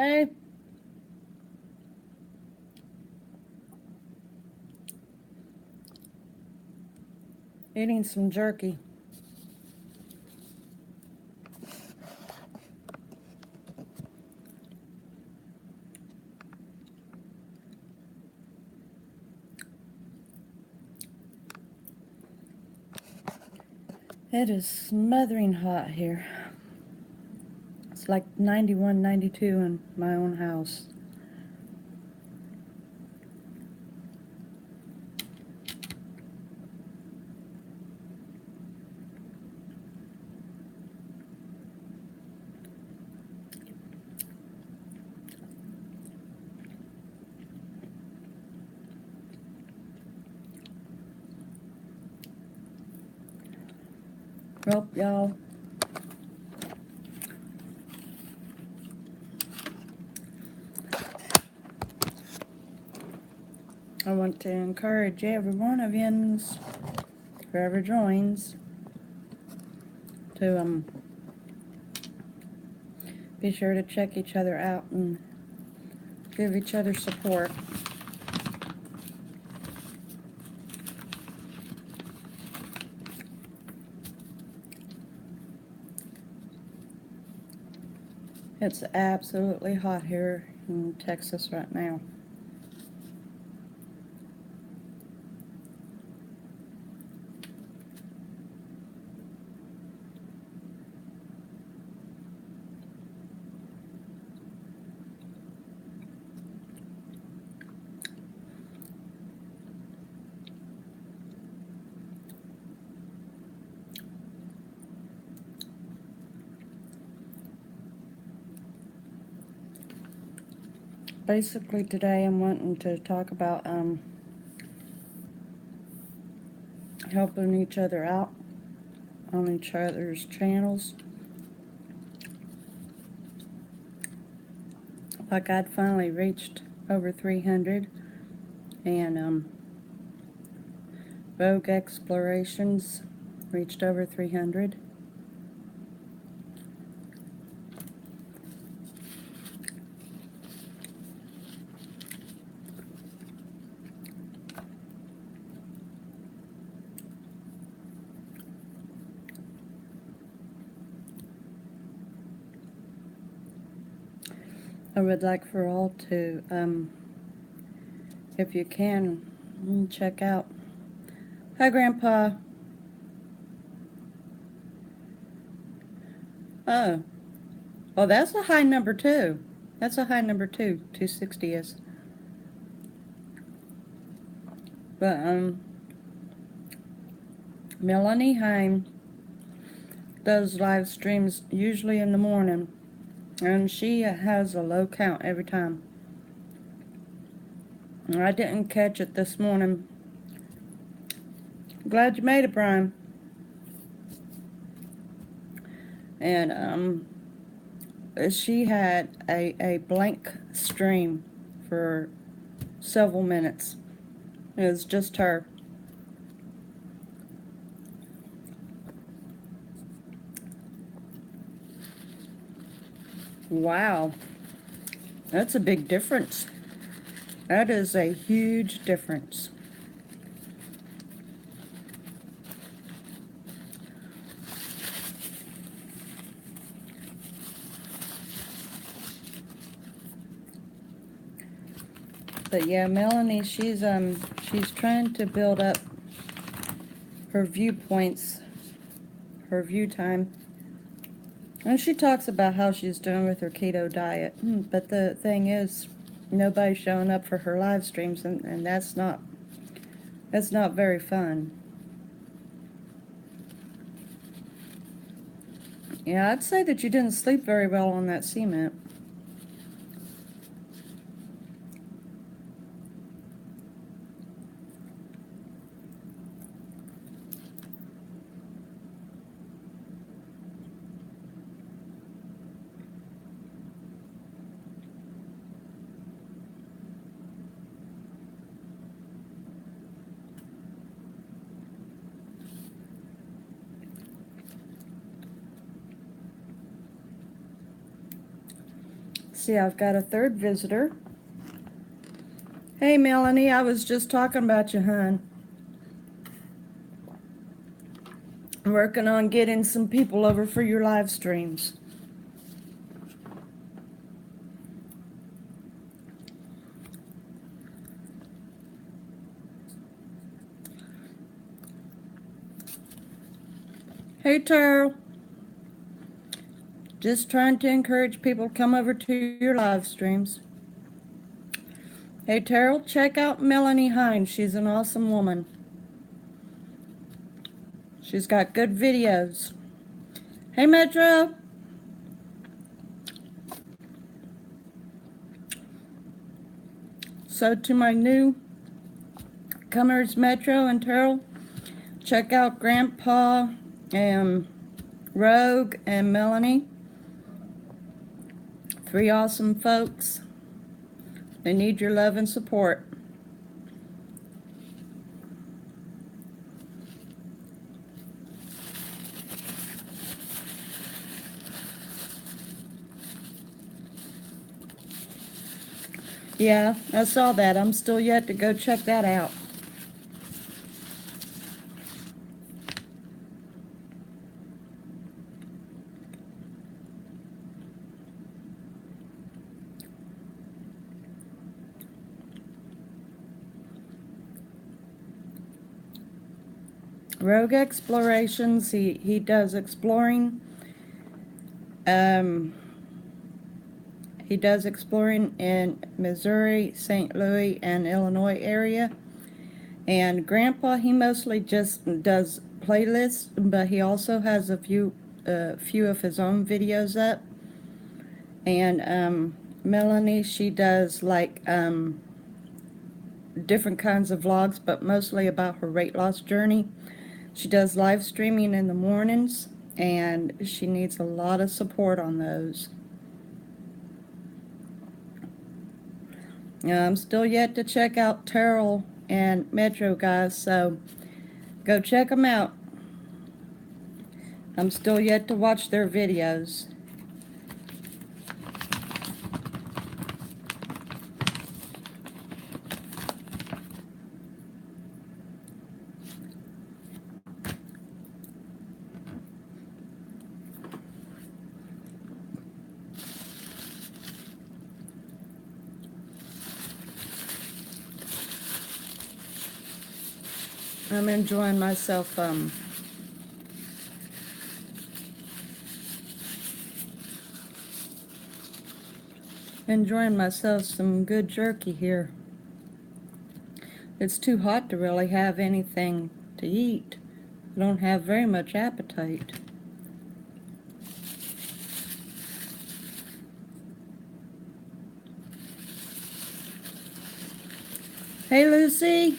Hey, eating some jerky. It is smothering hot here. It's like 91, 92 in my own house. Well, y'all, I want to encourage every one of yous, whoever joins, to be sure to check each other out and give each other support. It's absolutely hot here in Texas right now. Basically, today I'm wanting to talk about helping each other out on each other's channels. Like I'd finally reached over 300, and Vogue Explorations reached over 300. I would like for all to, if you can, check out. Hi, Grandpa. Oh, well, that's a high number too. That's a high number too. 260 is. But Melanie Heim does live streams usually in the morning, and she has a low count every time. I didn't catch it this morning. Glad you made it, Brian. And she had a blank stream for several minutes. It was just her. Wow, that's a big difference. That is a huge difference. But yeah, Melanie, she's trying to build up her viewpoints, her view time. And she talks about how she's doing with her keto diet. But the thing is, nobody's showing up for her live streams, and that's not very fun. Yeah, I'd say that you didn't sleep very well on that cement. See, I've got a third visitor. Hey, Melanie, I was just talking about you, hon. I'm working on getting some people over for your live streams. Hey, Terrell. Just trying to encourage people to come over to your live streams. Hey, Terrell, check out Melanie Hines. She's an awesome woman. She's got good videos. Hey, Metro. So to my new comers, Metro and Terrell, check out Grandpa and Rogue and Melanie. 3 awesome folks. They need your love and support. Yeah, I saw that. I'm still yet to go check that out. Rogue Explorations, he does exploring. He does exploring in Missouri, St. Louis, and Illinois area. And Grandpa, he mostly just does playlists, but he also has a few of his own videos up. And Melanie, she does like different kinds of vlogs, but mostly about her weight loss journey. She does live streaming in the mornings, and she needs a lot of support on those. I'm still yet to check out Terrell and Metro, guys, so go check them out. I'm still yet to watch their videos. I'm enjoying myself, some good jerky here. It's too hot to really have anything to eat. I don't have very much appetite. Hey, Lucy.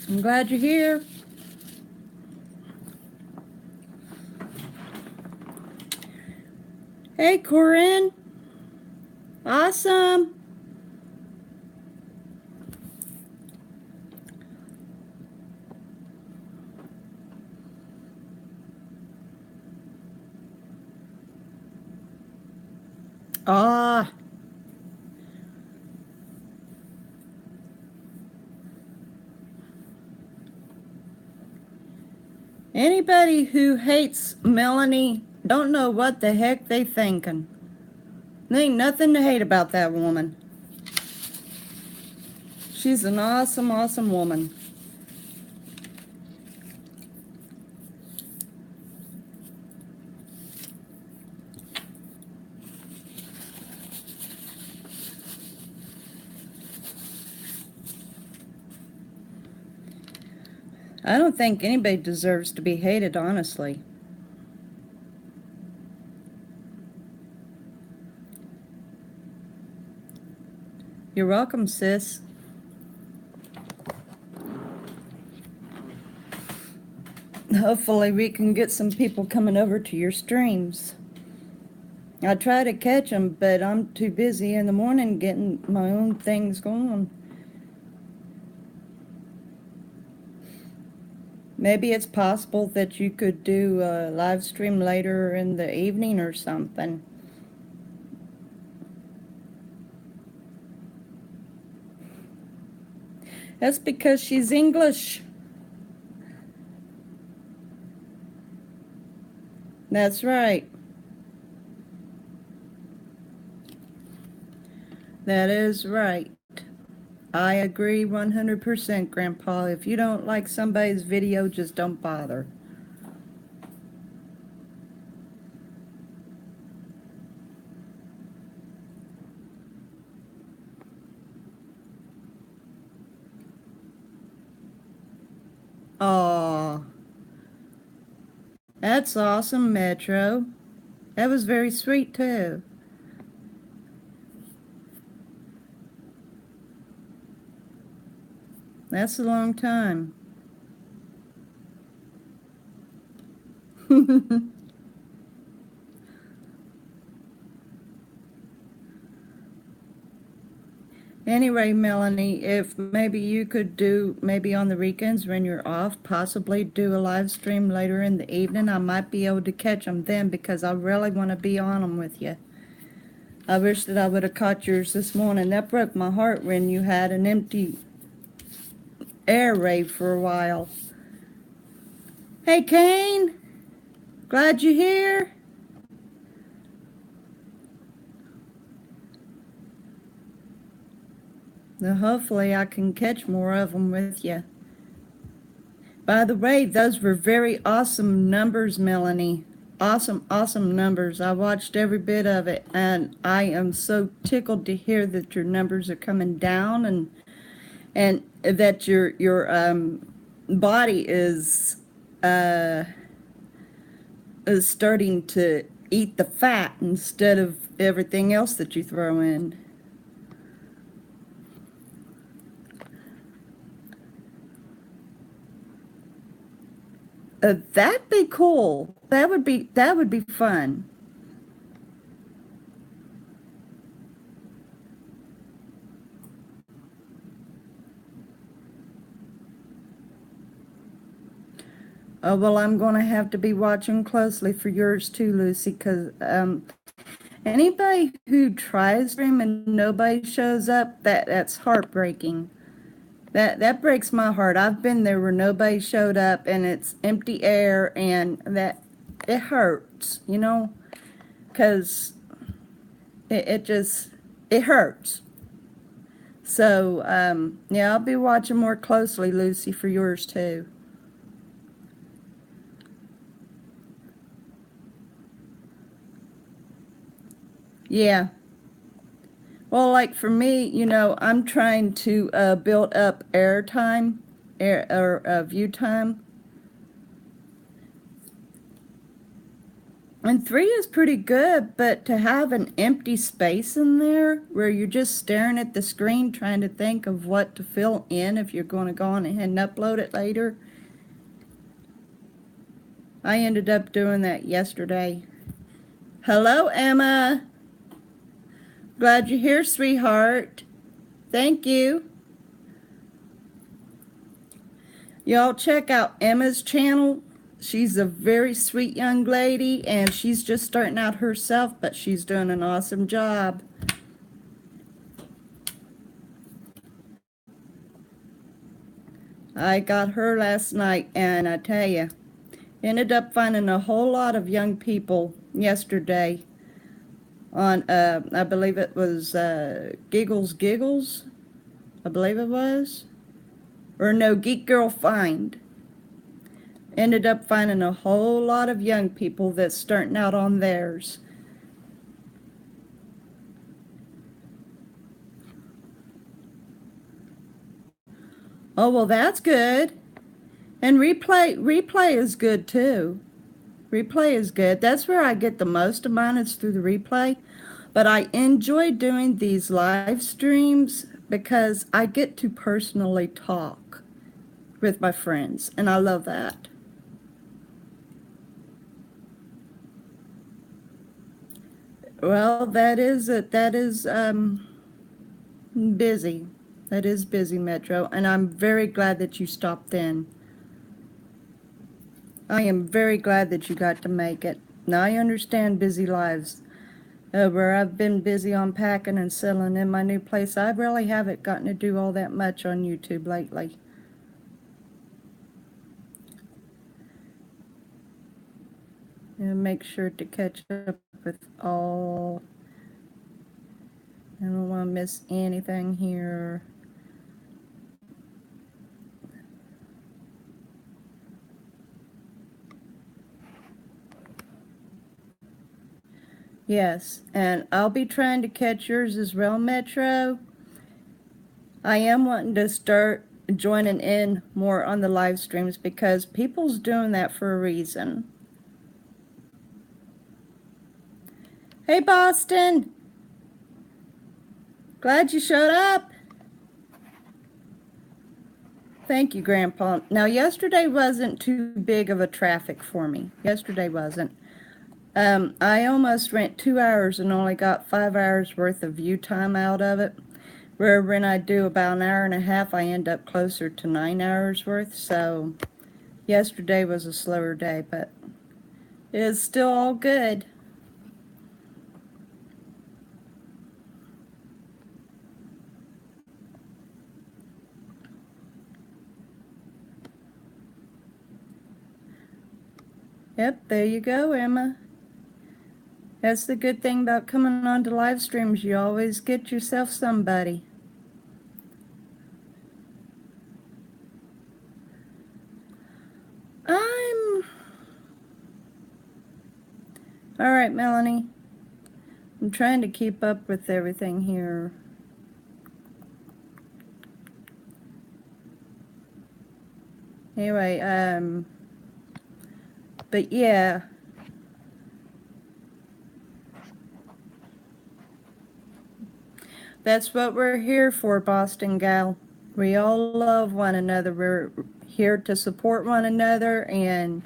I'm glad you're here. Hey, Corinne. Awesome. Ah. Anybody who hates Melanie don't know what the heck they thinking. There ain't nothing to hate about that woman. She's an awesome, awesome woman. I don't think anybody deserves to be hated, honestly. You're welcome, sis. Hopefully we can get some people coming over to your streams. I try to catch them, but I'm too busy in the morning getting my own things going. Maybe it's possible that you could do a live stream later in the evening or something. That's because she's English. That's right. That is right. I agree 100%, Grandpa. If you don't like somebody's video, just don't bother. Aw, that's awesome, Metro. That was very sweet, too. That's a long time. Anyway, Melanie, if maybe you could do, maybe on the weekends when you're off, possibly do a live stream later in the evening, I might be able to catch them then because I really want to be on them with you. I wish that I would have caught yours this morning. That broke my heart when you had an empty air raid for a while. Hey, Kane, glad you're here. Now, hopefully I can catch more of them with you. By the way, those were very awesome numbers, Melanie. Awesome, awesome numbers. I watched every bit of it, and I am so tickled to hear that your numbers are coming down and that your body is starting to eat the fat instead of everything else that you throw in. That'd be cool. That would be fun. Oh, well, I'm going to have to be watching closely for yours too, Lucy, because anybody who tries stream and nobody shows up, that's heartbreaking. That breaks my heart. I've been there where nobody showed up and it's empty air and that it hurts, you know, because it hurts. So, yeah, I'll be watching more closely, Lucy, for yours too. Yeah. Well, like for me, you know, I'm trying to build up air time, air or view time. And 3 is pretty good, but to have an empty space in there where you're just staring at the screen trying to think of what to fill in if you're going to go on ahead and upload it later. I ended up doing that yesterday. Hello, Emma. Glad you're here, sweetheart. Thank you. Y'all check out Emma's channel. She's a very sweet young lady, and she's just starting out herself, but she's doing an awesome job. I got her last night, and I tell you, ended up finding a whole lot of young people yesterday on, I believe it was Giggles, I believe it was. Or no, Geek Girl Find. Ended up finding a whole lot of young people that's starting out on theirs. Oh, well, that's good. And replay is good too. Replay is good. That's where I get the most of mine is through the replay. But I enjoy doing these live streams because I get to personally talk with my friends, and I love that. Well, that is busy. That is busy, Metro, and I'm very glad that you stopped in. I am very glad that you got to make it. Now, I understand busy lives. Where I've been busy unpacking and settling in my new place, I really haven't gotten to do all that much on YouTube lately. And make sure to catch up with all. I don't want to miss anything here. Yes, and I'll be trying to catch yours as well, Metro. I am wanting to start joining in more on the live streams because people's doing that for a reason. Hey, Boston! Glad you showed up. Thank you, Grandpa. Now, yesterday wasn't too big of a traffic for me. Yesterday wasn't. I almost went 2 hours and only got 5 hours worth of view time out of it. Where when I do about an hour and a half, I end up closer to 9 hours worth. So yesterday was a slower day, but it is still all good. Yep, there you go, Emma. That's the good thing about coming on to live streams. You always get yourself somebody. All right, Melanie. I'm trying to keep up with everything here. Anyway, but yeah. That's what we're here for, Boston Gal. We all love one another. We're here to support one another and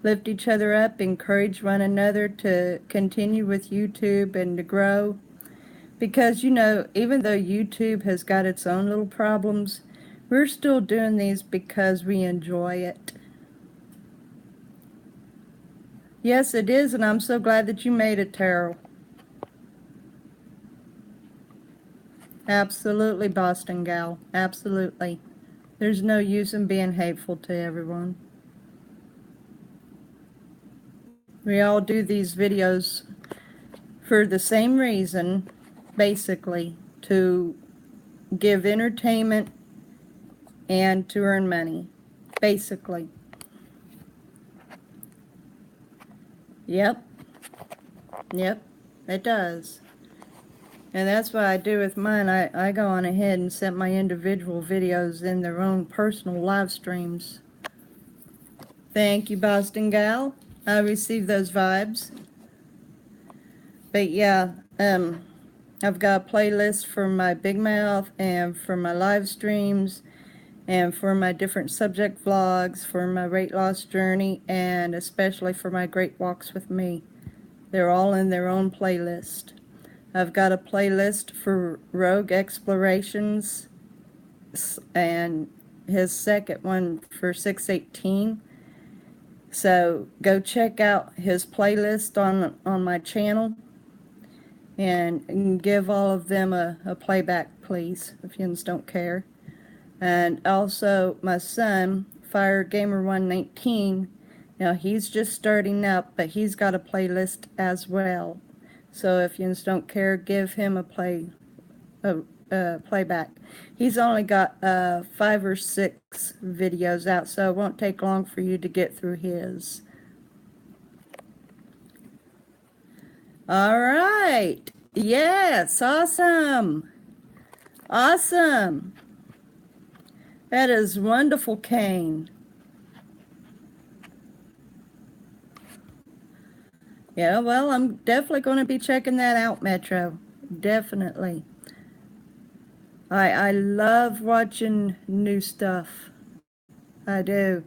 lift each other up, encourage one another to continue with YouTube and to grow. Because, you know, even though YouTube has got its own little problems, we're still doing these because we enjoy it. Yes, it is, and I'm so glad that you made it, Terrell. Absolutely, Boston Gal. Absolutely. There's no use in being hateful to everyone. We all do these videos for the same reason, basically, to give entertainment and to earn money, basically. Yep, it does. And that's what I do with mine. I go on ahead and set my individual videos in their own personal live streams. Thank you, Boston Gal. I received those vibes. But yeah, I've got a playlist for my Big Mouth and for my live streams and for my different subject vlogs, for my weight loss journey, and especially for my Great Walks with Me. They're all in their own playlist. I've got a playlist for Rogue Explorations and his second one for 618. So go check out his playlist on my channel and give all of them a playback, please, if you don't care. And also my son, Fire Gamer 119, now he's just starting up, but he's got a playlist as well. So if you don't care, give him a playback. He's only got 5 or 6 videos out, so it won't take long for you to get through his. All right. Yes, awesome. Awesome. That is wonderful, Kane. Yeah, well, I'm definitely going to be checking that out, Metro. Definitely. I love watching new stuff. I do.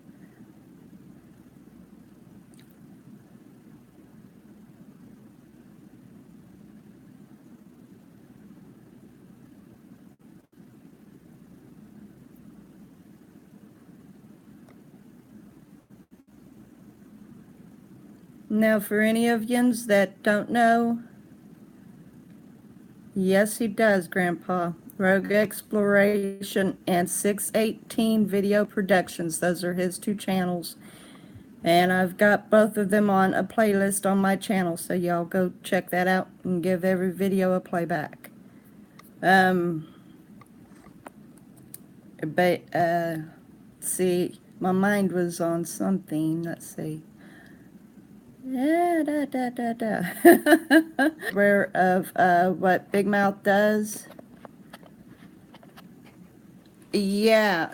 Now, for any of yins that don't know, yes, he does, Grandpa. Rogue Exploration and 618 Video Productions. Those are his two channels. And I've got both of them on a playlist on my channel, so y'all go check that out and give every video a playback. See, my mind was on something. Let's see. Aware of what Big Mouth does. Yeah.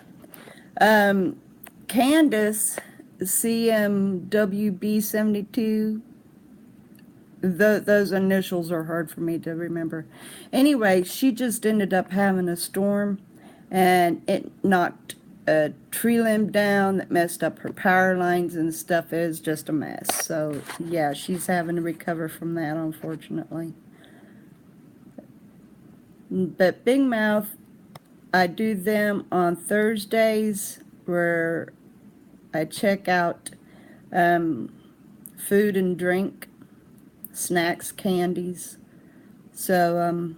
Candace, CMWB72, those initials are hard for me to remember. Anyway, she just ended up having a storm, and it knocked a tree limb down that messed up her power lines and stuff. Is just a mess. So yeah, she's having to recover from that, unfortunately. But Big Mouth, I do them on Thursdays, where I check out food and drink, snacks, candies. So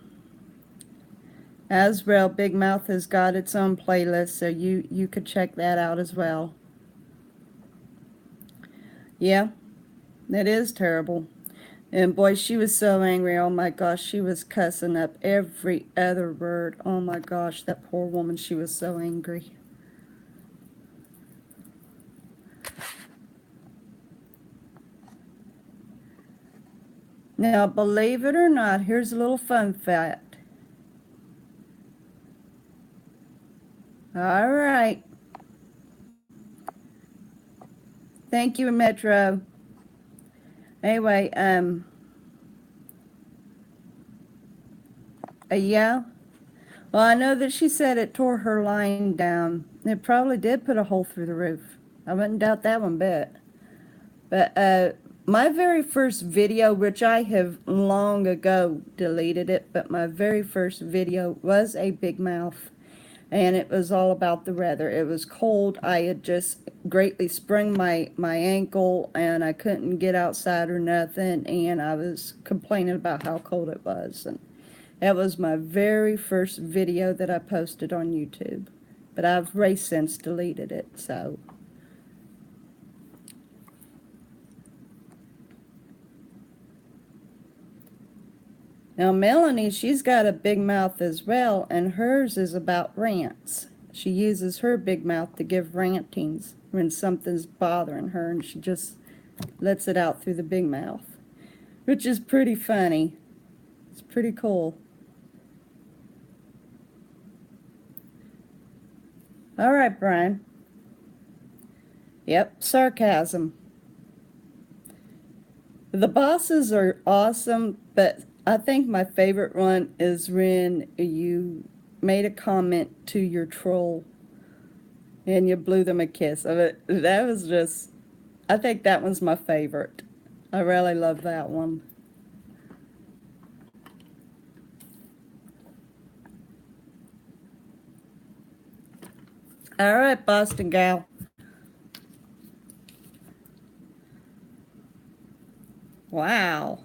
as well, Big Mouth has got its own playlist, so you could check that out as well. Yeah, that is terrible. And boy, she was so angry. Oh my gosh, she was cussing up every other word. Oh my gosh, that poor woman, she was so angry. Now, believe it or not, here's a little fun fact. All right. Thank you, Metro. Anyway, yeah. Well, I know that she said it tore her line down. It probably did put a hole through the roof. I wouldn't doubt that one bit. But my very first video, which I have long ago deleted it, but my very first video was a Big Mouth, and it was all about the weather. It was cold. I had just greatly sprained my ankle, and I couldn't get outside or nothing, and I was complaining about how cold it was. And that was my very first video that I posted on YouTube. But I've since deleted it, so. Now, Melanie, she's got a big mouth as well, and hers is about rants. She uses her big mouth to give rantings when something's bothering her, and she just lets it out through the big mouth, which is pretty funny. It's pretty cool. All right, Brian. Yep, sarcasm. The bosses are awesome, but I think my favorite one is when you made a comment to your troll and you blew them a kiss. That was just, I think that one's my favorite. I really love that one. All right, Boston gal. Wow.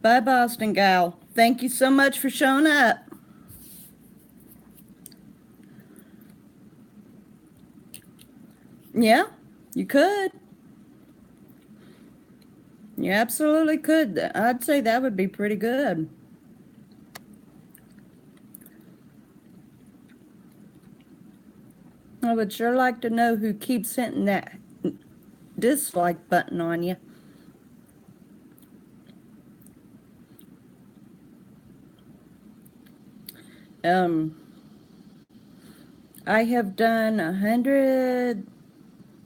Bye, Boston gal. Thank you so much for showing up. Yeah, you could. You absolutely could. I'd say that would be pretty good. I would sure like to know who keeps hitting that dislike button on you. I have done 100,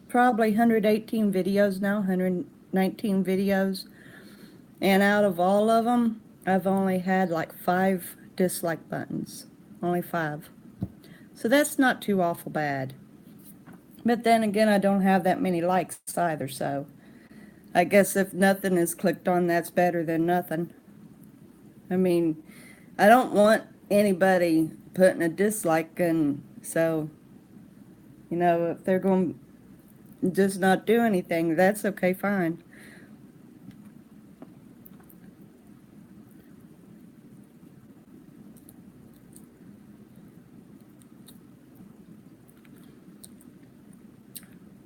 probably 118 videos now, 119 videos. And out of all of them, I've only had like 5 dislike buttons. Only 5. So that's not too awful bad. But then again, I don't have that many likes either, so I guess if nothing is clicked on, that's better than nothing. I mean, I don't want anybody putting a dislike, and so, you know, if they're going to just not do anything, that's okay, fine.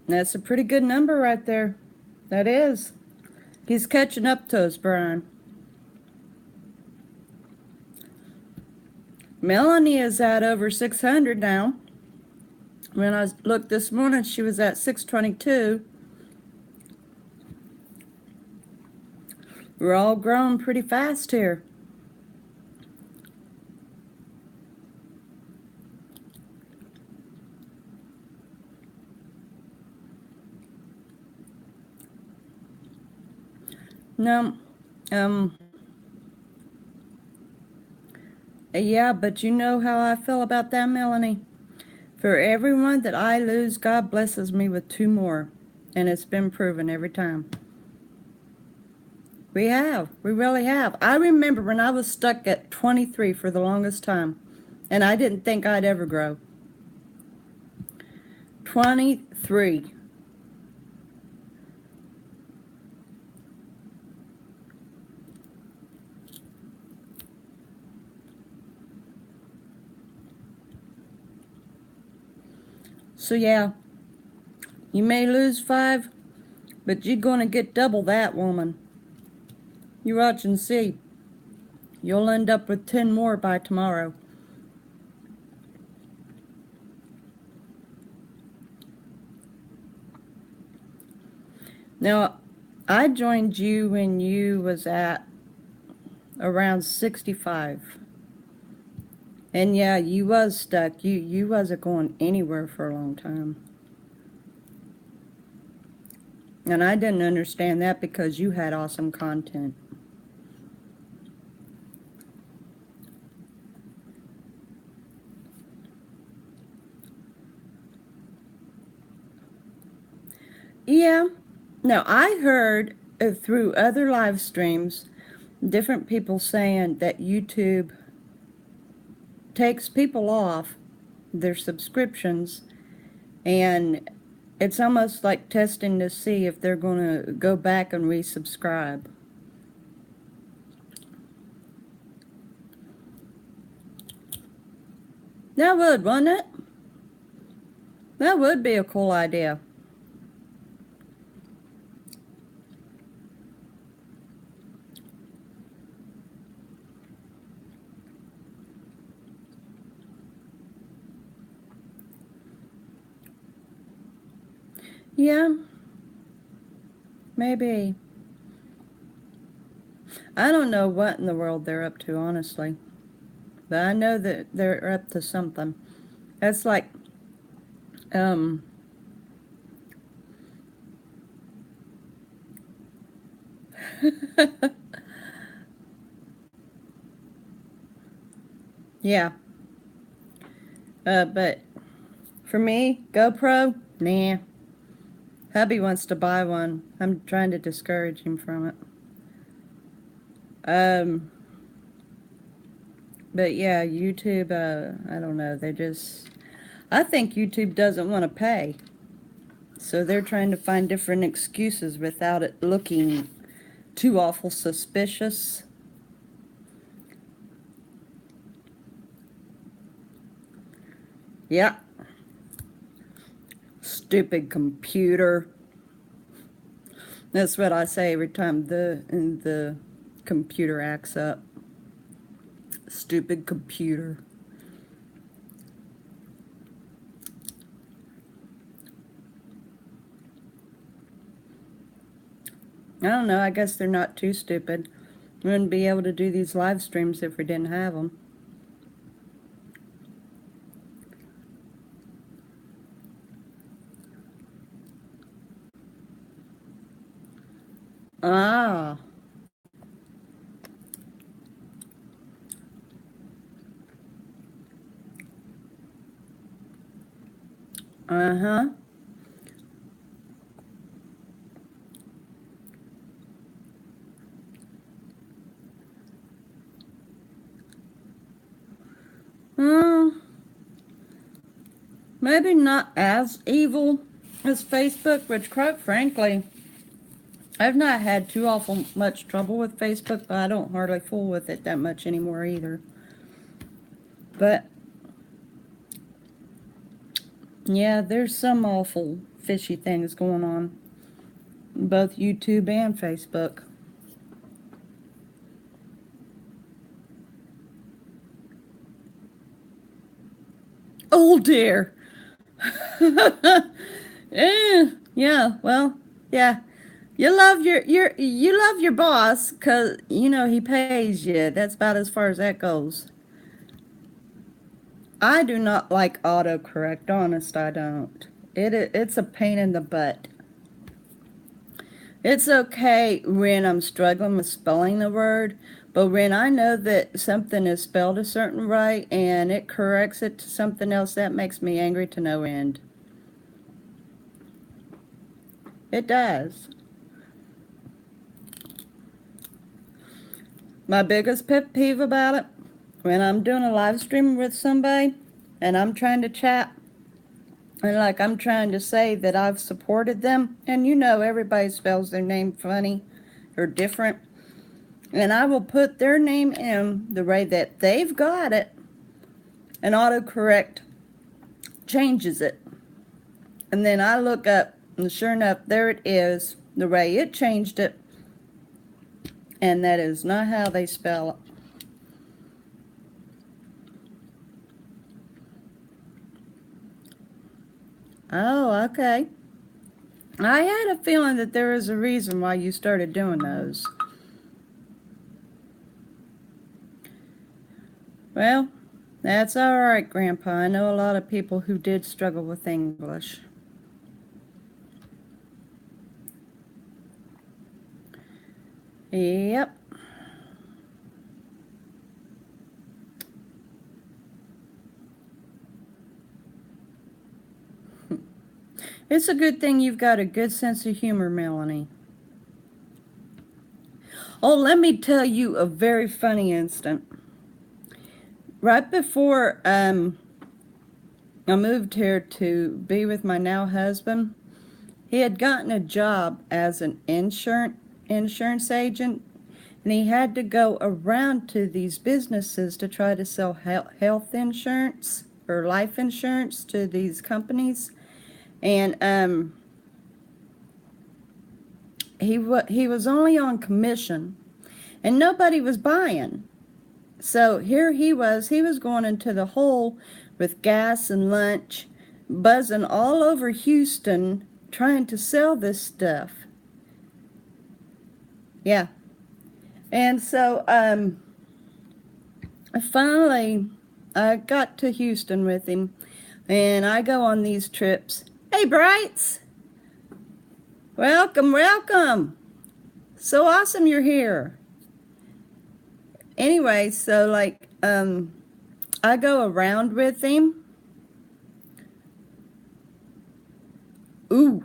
That's a pretty good number right there. That is. He's catching up to us, Brian. Melanie is at over 600 now. When I looked this morning, she was at 622. We're all growing pretty fast here. No, yeah, but you know how I feel about that, Melanie. For everyone that I lose, God blesses me with two more. And it's been proven every time. We have. We really have. I remember when I was stuck at 23 for the longest time, and I didn't think I'd ever grow. 23. So yeah, you may lose 5, but you're going to get double that, woman. You watch and see. You'll end up with 10 more by tomorrow. Now, I joined you when you was at around 65. And yeah, you was stuck. You wasn't going anywhere for a long time. And I didn't understand that because you had awesome content. Yeah. Now, I heard through other live streams, different people saying that YouTube takes people off their subscriptions, and it's almost like testing to see if they're going to go back and resubscribe. That would, wouldn't it? That would be a cool idea. Yeah, maybe. I don't know what in the world they're up to, honestly. But I know that they're up to something. That's like, um, yeah. But for me, GoPro, nah. Hubby wants to buy one. I'm trying to discourage him from it. But yeah, YouTube, I don't know. I think YouTube doesn't want to pay. So they're trying to find different excuses without it looking too awful suspicious. Yeah. Stupid computer. That's what I say every time the computer acts up. Stupid computer. I don't know. I guess they're not too stupid. We wouldn't be able to do these live streams if we didn't have them. Ah. Uh-huh. maybe not as evil as Facebook, which quite frankly, I've not had too awful much trouble with Facebook, but I don't hardly fool with it that much anymore either. But yeah, there's some awful fishy things going on, both YouTube and Facebook. Oh dear. Yeah, well, yeah. You love your boss 'cause you know he pays you. That's about as far as that goes. I do not like autocorrect, honest I don't. It's a pain in the butt. It's okay when I'm struggling with spelling the word, but when I know that something is spelled a certain right and it corrects it to something else, that makes me angry to no end. It does. My biggest pet peeve about it, when I'm doing a live stream with somebody and I'm trying to chat, and like I'm trying to say that I've supported them, and you know everybody spells their name funny or different, and I will put their name in the way that they've got it, and autocorrect changes it. And then I look up, and sure enough, there it is, the way it changed it, and that is not how they spell it. Oh, okay. I had a feeling that there was a reason why you started doing those. Well, that's all right, Grandpa. I know a lot of people who did struggle with English. Yep. It's a good thing you've got a good sense of humor, Melanie. Oh, let me tell you a very funny incident. Right before I moved here to be with my now husband, he had gotten a job as an insurance agent, and he had to go around to these businesses to try to sell health insurance or life insurance to these companies. And he was only on commission, and nobody was buying. So here he was going into the hole with gas and lunch, buzzing all over Houston, trying to sell this stuff. Yeah. And so finally I got to Houston with him, and I go on these trips. Hey, Brights! Welcome, welcome! So awesome you're here. Anyway, so like, I go around with him. Ooh.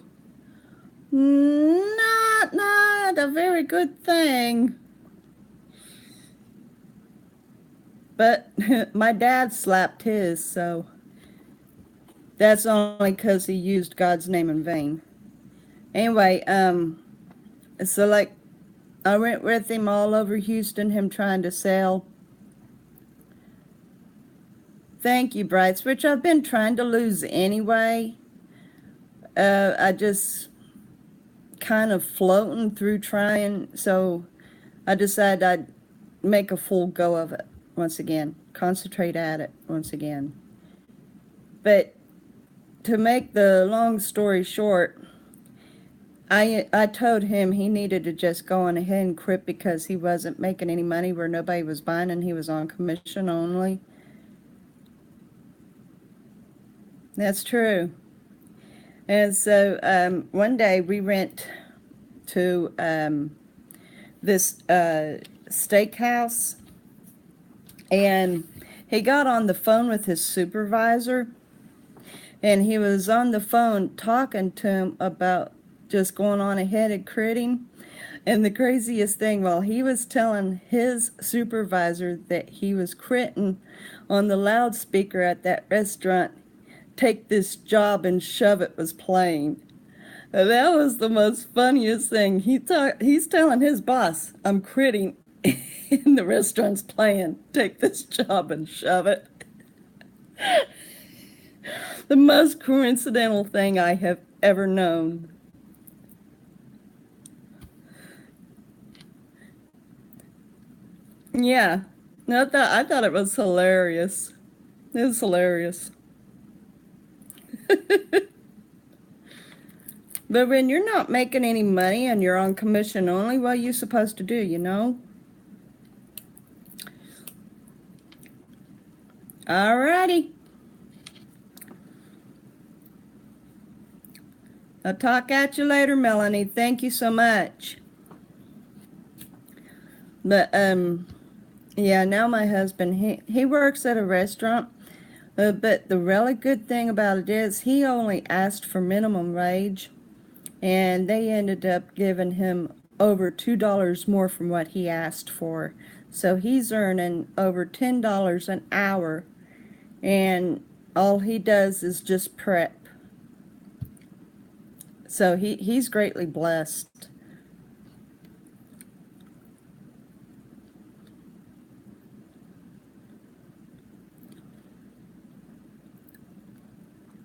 Not a very good thing. But my dad slapped his, so that's only because he used God's name in vain. Anyway, so like, I went with him all over Houston, him trying to sell. Thank you, Brights, which I've been trying to lose anyway. I just kind of floating through trying, so I decided I'd make a full go of it once again, concentrate at it once again. But to make the long story short, I told him he needed to just go on ahead and quit because he wasn't making any money where nobody was buying, and he was on commission only. That's true. And so one day we went to this steakhouse, and he got on the phone with his supervisor, and he was on the phone talking to him about just going on ahead and critting. And the craziest thing, while he was telling his supervisor that he was critting on the loudspeaker at that restaurant, Take This Job and Shove It was playing. And that was the most funniest thing. He's telling his boss, I'm quitting, and the restaurant's playing Take This Job and Shove It. The most coincidental thing I have ever known. Yeah, I thought it was hilarious. It was hilarious. But when you're not making any money and you're on commission only, what are you supposed to do, you know? Alrighty. I'll talk at you later, Melanie. Thank you so much. But, yeah, now my husband, he works at a restaurant. But the really good thing about it is he only asked for minimum wage, and they ended up giving him over $2 more from what he asked for. So he's earning over $10 an hour, and all he does is just prep. So he's greatly blessed.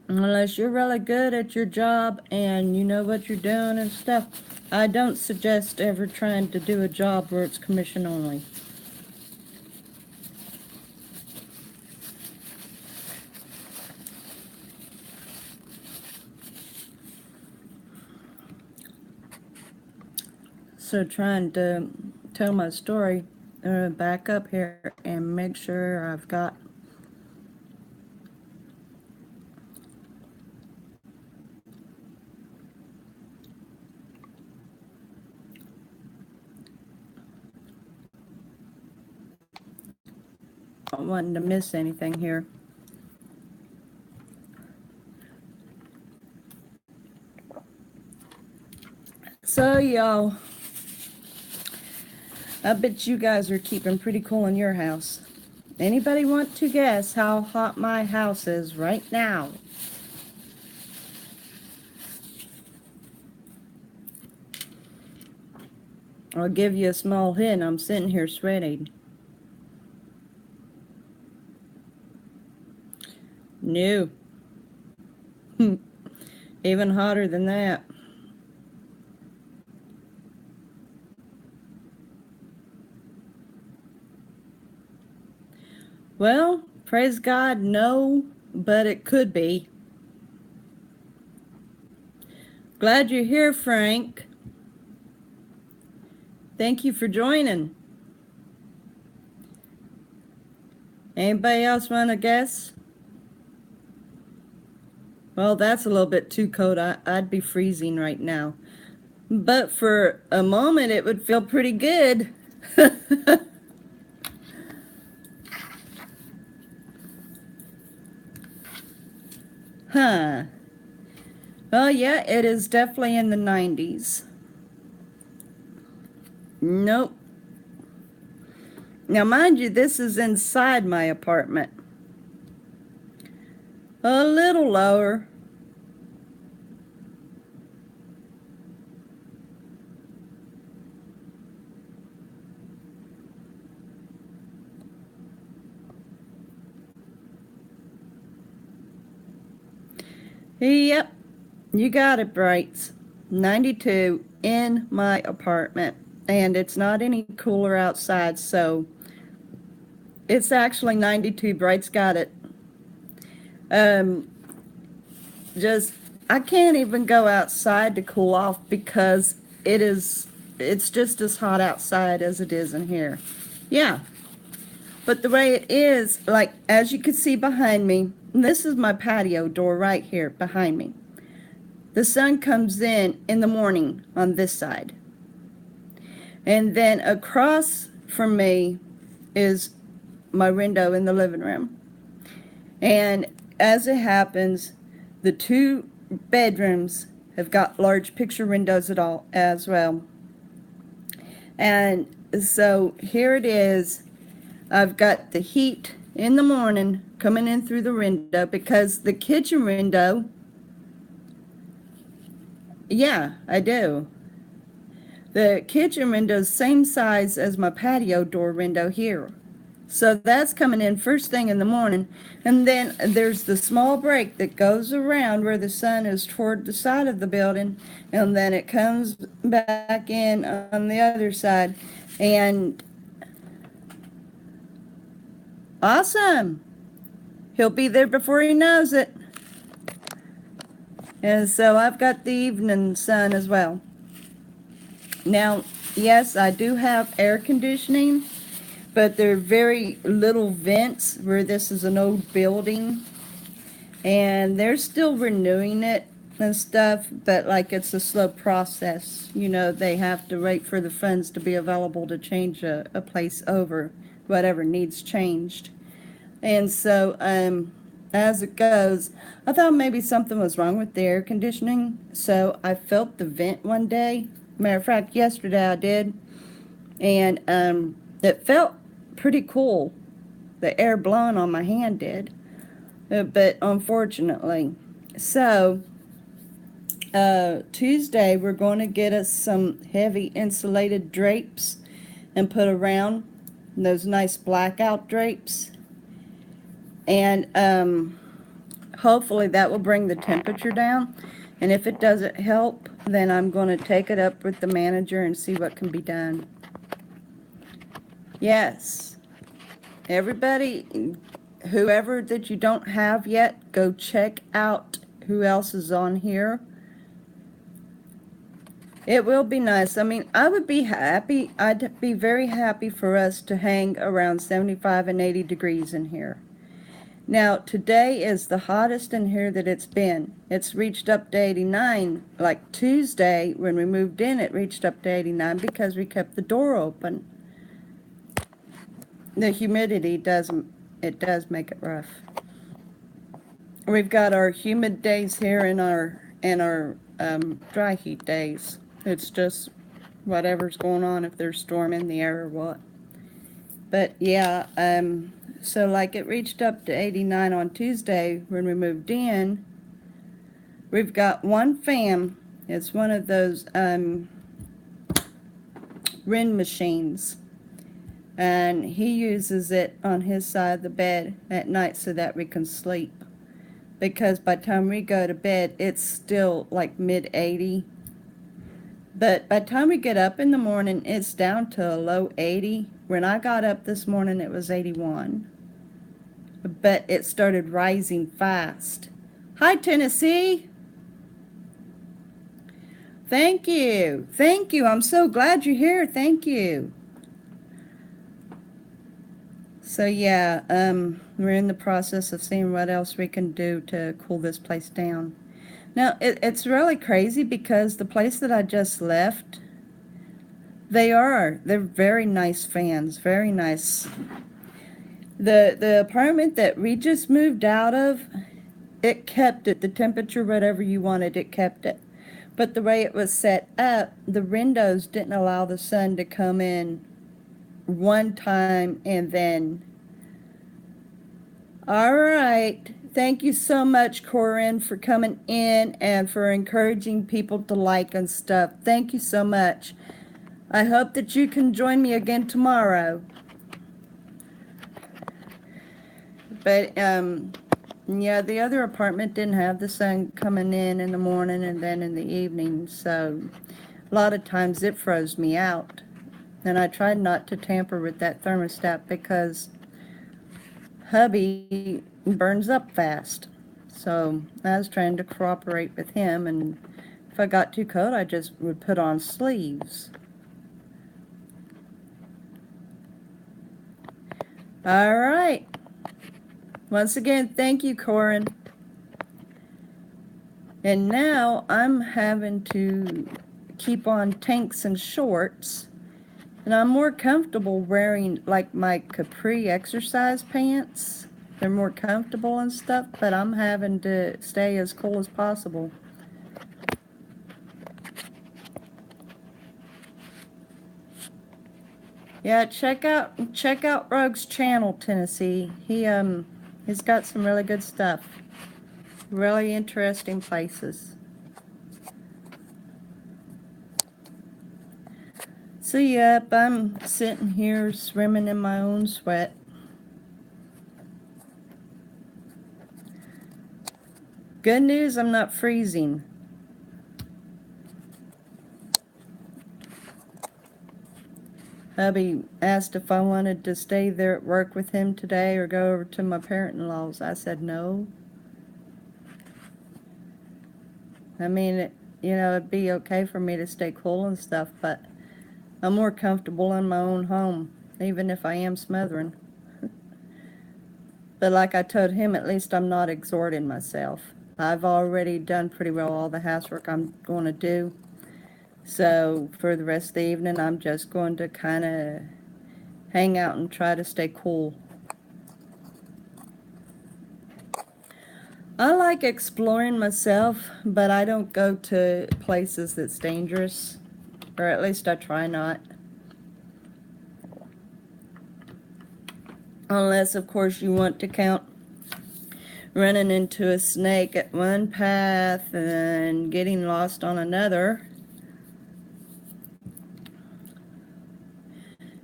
Unless you're really good at your job and you know what you're doing and stuff, I don't suggest ever trying to do a job where it's commission only. So trying to tell my story, back up here and make sure I've got not wanting to miss anything here. So y'all, I bet you guys are keeping pretty cool in your house. Anybody want to guess how hot my house is right now? I'll give you a small hint. I'm sitting here sweating. No. Even hotter than that. Well, praise God, no, but it could be. Glad you're here, Frank. Thank you for joining. Anybody else want to guess? Well, that's a little bit too cold. I'd be freezing right now. But for a moment, it would feel pretty good. Huh. Well, yeah, it is definitely in the 90s. Nope. Now, mind you, this is inside my apartment. A little lower. Yep, you got it, Brights. 92 in my apartment. And it's not any cooler outside, so it's actually 92. Brights got it. Just, I can't even go outside to cool off because it's just as hot outside as it is in here. Yeah. But the way it is, like, as you can see behind me, this is my patio door right here behind me. The sun comes in the morning on this side. And then across from me is my window in the living room. And as it happens, the two bedrooms have got large picture windows at all as well. And so here it is. I've got the heat in the morning coming in through the window, because the kitchen window, yeah, I do. The kitchen window is same size as my patio door window here. So that's coming in first thing in the morning. And then there's the small break that goes around where the sun is toward the side of the building. And then it comes back in on the other side. And awesome. He'll be there before he knows it. And so I've got the evening sun as well. Now, yes, I do have air conditioning, but they're very little vents where this is an old building. And they're still renewing it and stuff, but like it's a slow process. You know, they have to wait for the funds to be available to change a place over, whatever needs changed. And so, as it goes, I thought maybe something was wrong with the air conditioning. So I felt the vent one day. Matter of fact, yesterday I did. And it felt pretty cool. The air blowing on my hand did. But unfortunately. So, Tuesday we're going to get us some heavy insulated drapes and put around those nice blackout drapes. And hopefully that will bring the temperature down. And if it doesn't help, then I'm going to take it up with the manager and see what can be done. Yes. Everybody, whoever that you don't have yet, go check out who else is on here. It will be nice. I mean, I would be happy. I'd be very happy for us to hang around 75 and 80 degrees in here. Now, today is the hottest in here that it's been. It's reached up to 89. Like Tuesday, when we moved in, it reached up to 89 because we kept the door open. The humidity does make it rough. We've got our humid days here and our dry heat days. It's just whatever's going on, if there's storm in the air or what. But yeah, so like it reached up to 89 on Tuesday when we moved in. We've got one fan. It's one of those Rin machines. And he uses it on his side of the bed at night so that we can sleep. Because by the time we go to bed, it's still like mid-80. But by the time we get up in the morning, it's down to a low 80. When I got up this morning, it was 81. But it started rising fast. Hi, Tennessee. Thank you. Thank you. I'm so glad you're here. Thank you. So yeah, we're in the process of seeing what else we can do to cool this place down. Now, it's really crazy because the place that I just left, they're very nice fans, very nice. The apartment that we just moved out of, it kept it, the temperature, whatever you wanted, it kept it. But the way it was set up, the windows didn't allow the sun to come in one time and then. All right. Thank you so much, Corinne, for coming in and for encouraging people to like and stuff. Thank you so much. I hope that you can join me again tomorrow. But, yeah, the other apartment didn't have the sun coming in the morning and then in the evening. So a lot of times it froze me out. And I tried not to tamper with that thermostat because hubby burns up fast. So I was trying to cooperate with him, and if I got too cold, I just would put on sleeves. All right. Once again, thank you, Corin. And now I'm having to keep on tanks and shorts. And I'm more comfortable wearing like my capri exercise pants. They're more comfortable and stuff, but I'm having to stay as cool as possible. Yeah, check out Rogue's channel, Tennessee. He's got some really good stuff. Really interesting places. So yep, I'm sitting here swimming in my own sweat. Good news, I'm not freezing. Hubby asked if I wanted to stay there at work with him today or go over to my parent-in-law's. I said no. I mean, it'd be okay for me to stay cool and stuff, but I'm more comfortable in my own home, even if I am smothering. But like I told him, at least I'm not exhorting myself. I've already done pretty well all the housework I'm going to do. So for the rest of the evening, I'm just going to kind of hang out and try to stay cool. I like exploring myself, but I don't go to places that's dangerous, or at least I try not. Unless, of course, you want to count running into a snake at one path and getting lost on another.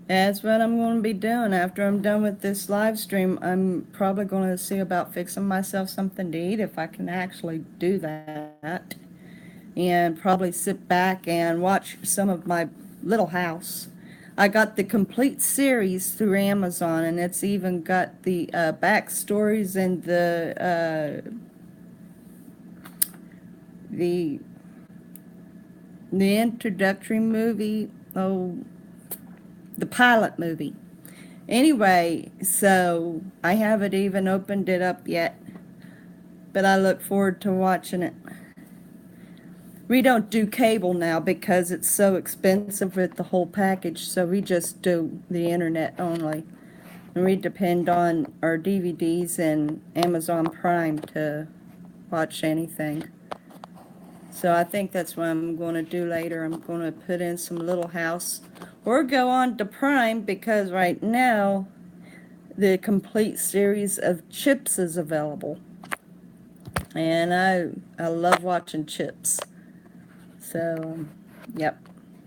That's what I'm going to be doing after I'm done with this live stream. I'm probably going to see about fixing myself something to eat if I can actually do that. And probably sit back and watch some of my Little House. I got the complete series through Amazon, and it's even got the backstories and the introductory movie. Oh, the pilot movie. Anyway, so I haven't even opened it up yet, but I look forward to watching it. We don't do cable now because it's so expensive with the whole package, so we just do the internet only. And we depend on our DVDs and Amazon Prime to watch anything. So I think that's what I'm going to do later. I'm going to put in some Little House or go on to Prime because right now the complete series of Chips is available. And I love watching Chips. So, yep.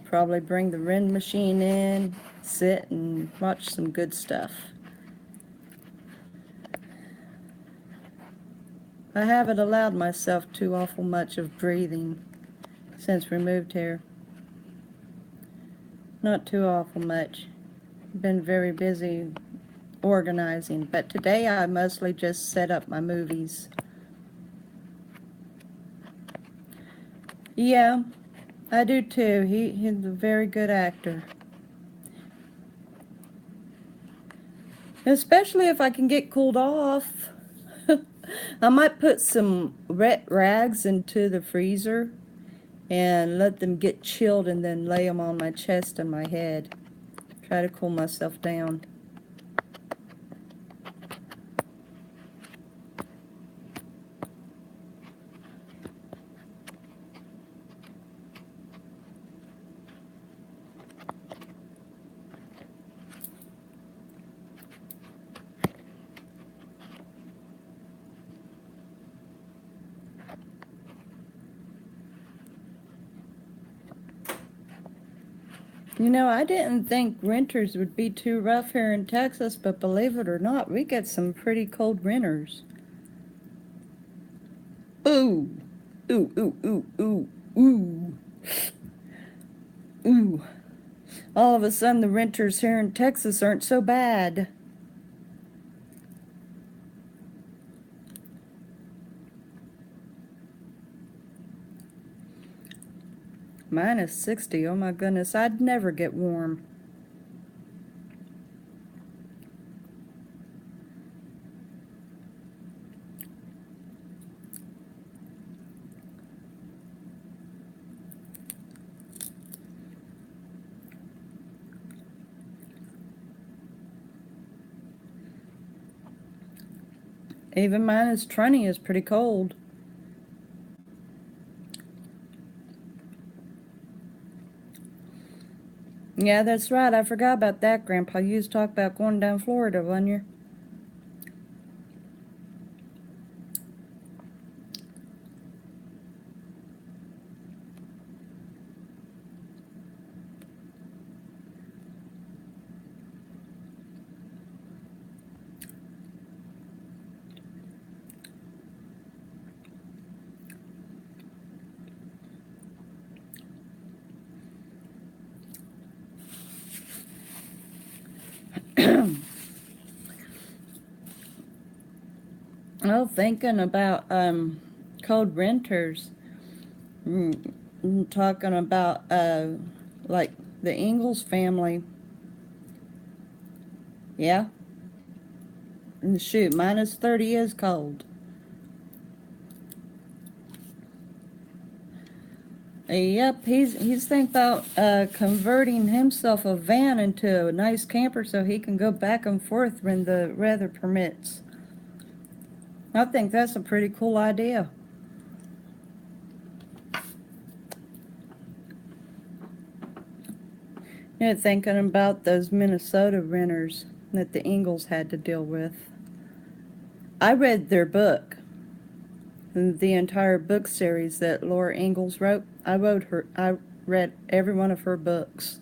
Probably bring the Ren machine in, sit and watch some good stuff. I haven't allowed myself too awful much of breathing since we moved here. Not too awful much. Been very busy organizing, but today I mostly just set up my movies. Yeah, I do too. He's a very good actor. Especially if I can get cooled off. I might put some wet rags into the freezer and let them get chilled and then lay them on my chest and my head. Try to cool myself down. I didn't think winters would be too rough here in Texas, but believe it or not, we get some pretty cold winters. Ooh, ooh, ooh, ooh, ooh, ooh, ooh. All of a sudden, the winters here in Texas aren't so bad. Minus 60, oh my goodness, I'd never get warm. Even minus 20 is pretty cold. Yeah, that's right. I forgot about that, Grandpa. You was talking about going down Florida, wasn't you? Well, thinking about cold winters, talking about like the Ingalls family. Yeah, and shoot, -30 is cold. Yep, he's thinking about converting himself a van into a nice camper so he can go back and forth when the weather permits. I think that's a pretty cool idea. Yeah, thinking about those Minnesota renters that the Ingalls had to deal with. I read their book, the entire book series that Laura Ingalls wrote. I read every one of her books.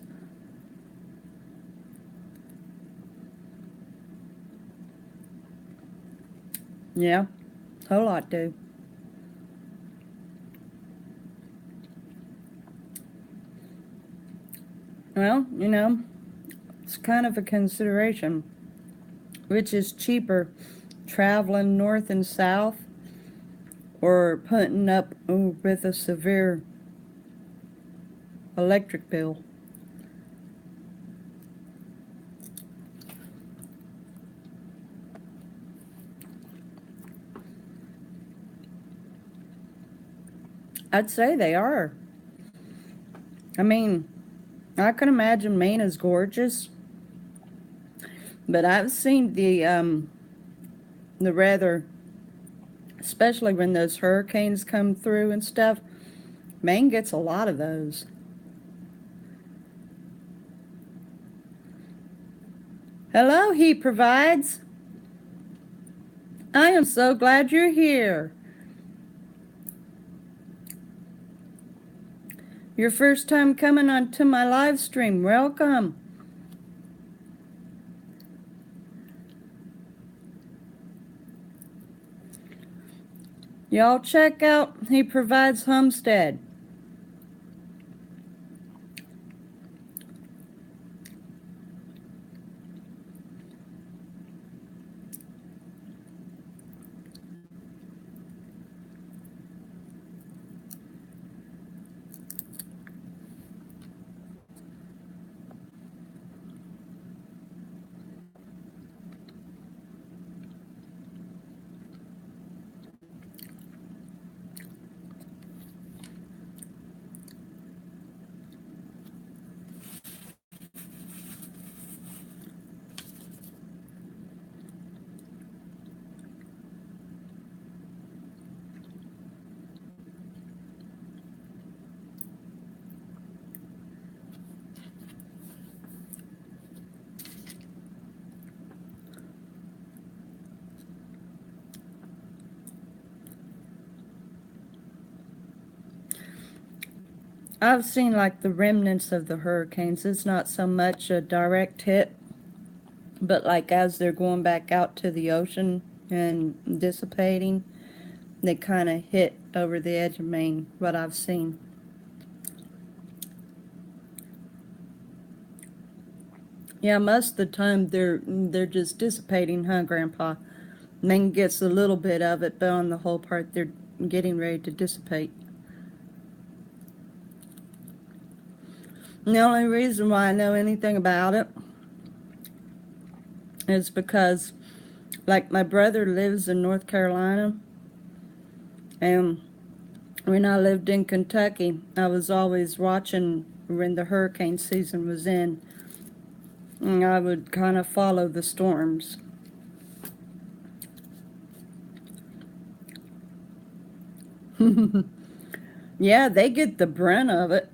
Yeah, a whole lot do. Well, it's kind of a consideration. Which is cheaper, traveling north and south, or putting up with a severe electric bill? I'd say they are. I mean, I can imagine Maine is gorgeous, but I've seen the weather, especially when those hurricanes come through and stuff. Maine gets a lot of those. Hello, He Provides. I am so glad you're here. Your first time coming onto my live stream. Welcome. Y'all check out He Provides Homestead. I've seen like the remnants of the hurricanes. It's not so much a direct hit, but like as they're going back out to the ocean and dissipating, they kind of hit over the edge of Maine, what I've seen. Yeah, most of the time they're just dissipating, huh, Grandpa? Maine gets a little bit of it, but on the whole part they're getting ready to dissipate. And the only reason why I know anything about it is because, like, my brother lives in North Carolina, and when I lived in Kentucky, I was always watching when the hurricane season was in, and I would kind of follow the storms. Yeah, they get the brunt of it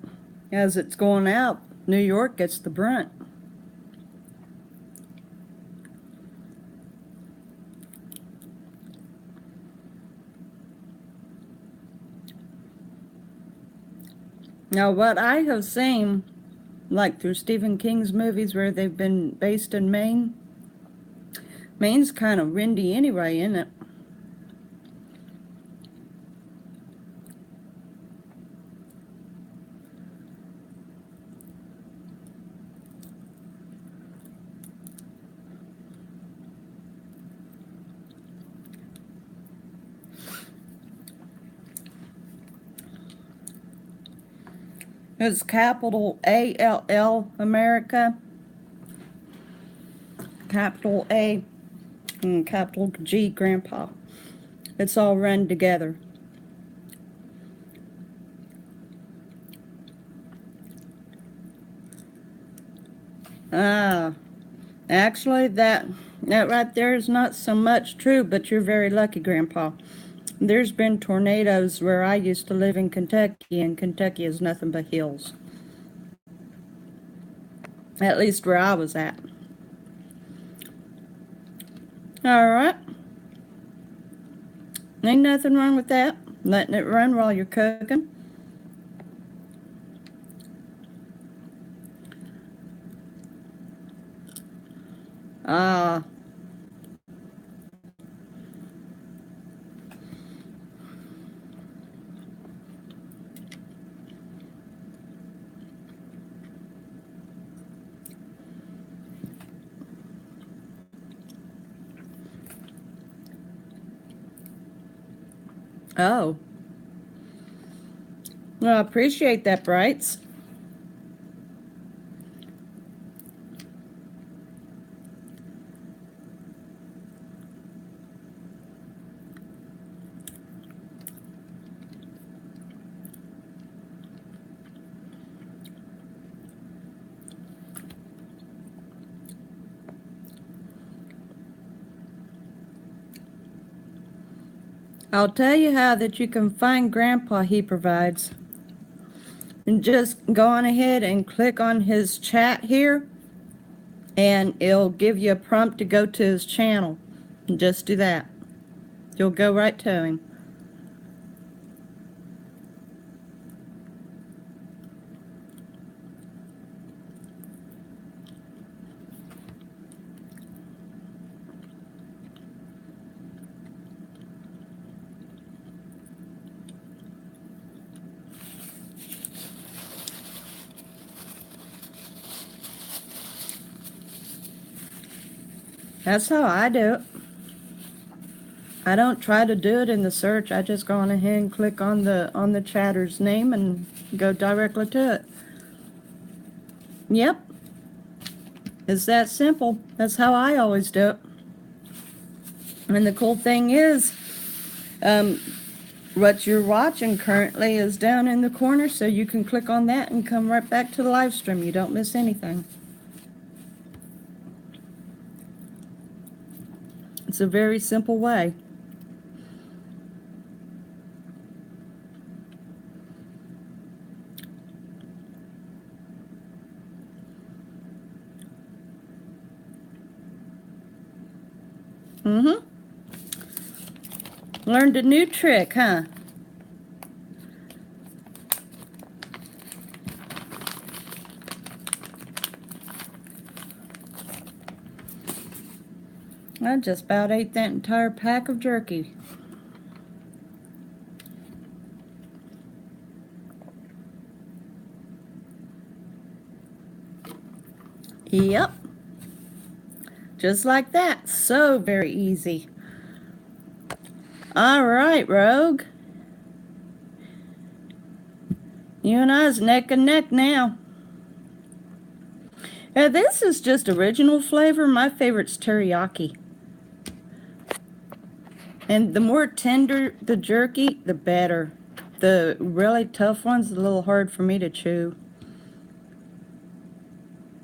as it's going out. New York gets the brunt. Now, what I have seen, like through Stephen King's movies where they've been based in Maine, Maine's kind of windy anyway, isn't it? It's capital ALL America, capital A, and capital G Grandpa. It's all run together. Ah, actually, that right there is not so much true, but you're very lucky, Grandpa. There's been tornadoes where I used to live in Kentucky, and Kentucky is nothing but hills. At least where I was at. All right. Ain't nothing wrong with that. Letting it run while you're cooking. Ah. Oh. Well, I appreciate that, Brights. I'll tell you how that you can find Grandpa he provides. And just go on ahead and click on his chat here, and it'll give you a prompt to go to his channel. And just do that. You'll go right to him. That's how I do it. I don't try to do it in the search. I just go on ahead and click on the chatter's name and go directly to it. Yep. It's that simple. That's how I always do it. And the cool thing is, what you're watching currently is down in the corner, so you can click on that and come right back to the live stream. You don't miss anything. It's a very simple way. Mm-hmm. Learned a new trick, huh? I just about ate that entire pack of jerky. Yep. Just like that. So very easy. All right, Rogue. You and I's neck and neck now. Now, this is just original flavor. My favorite's teriyaki. And the more tender the jerky, the better. The really tough one's a little hard for me to chew.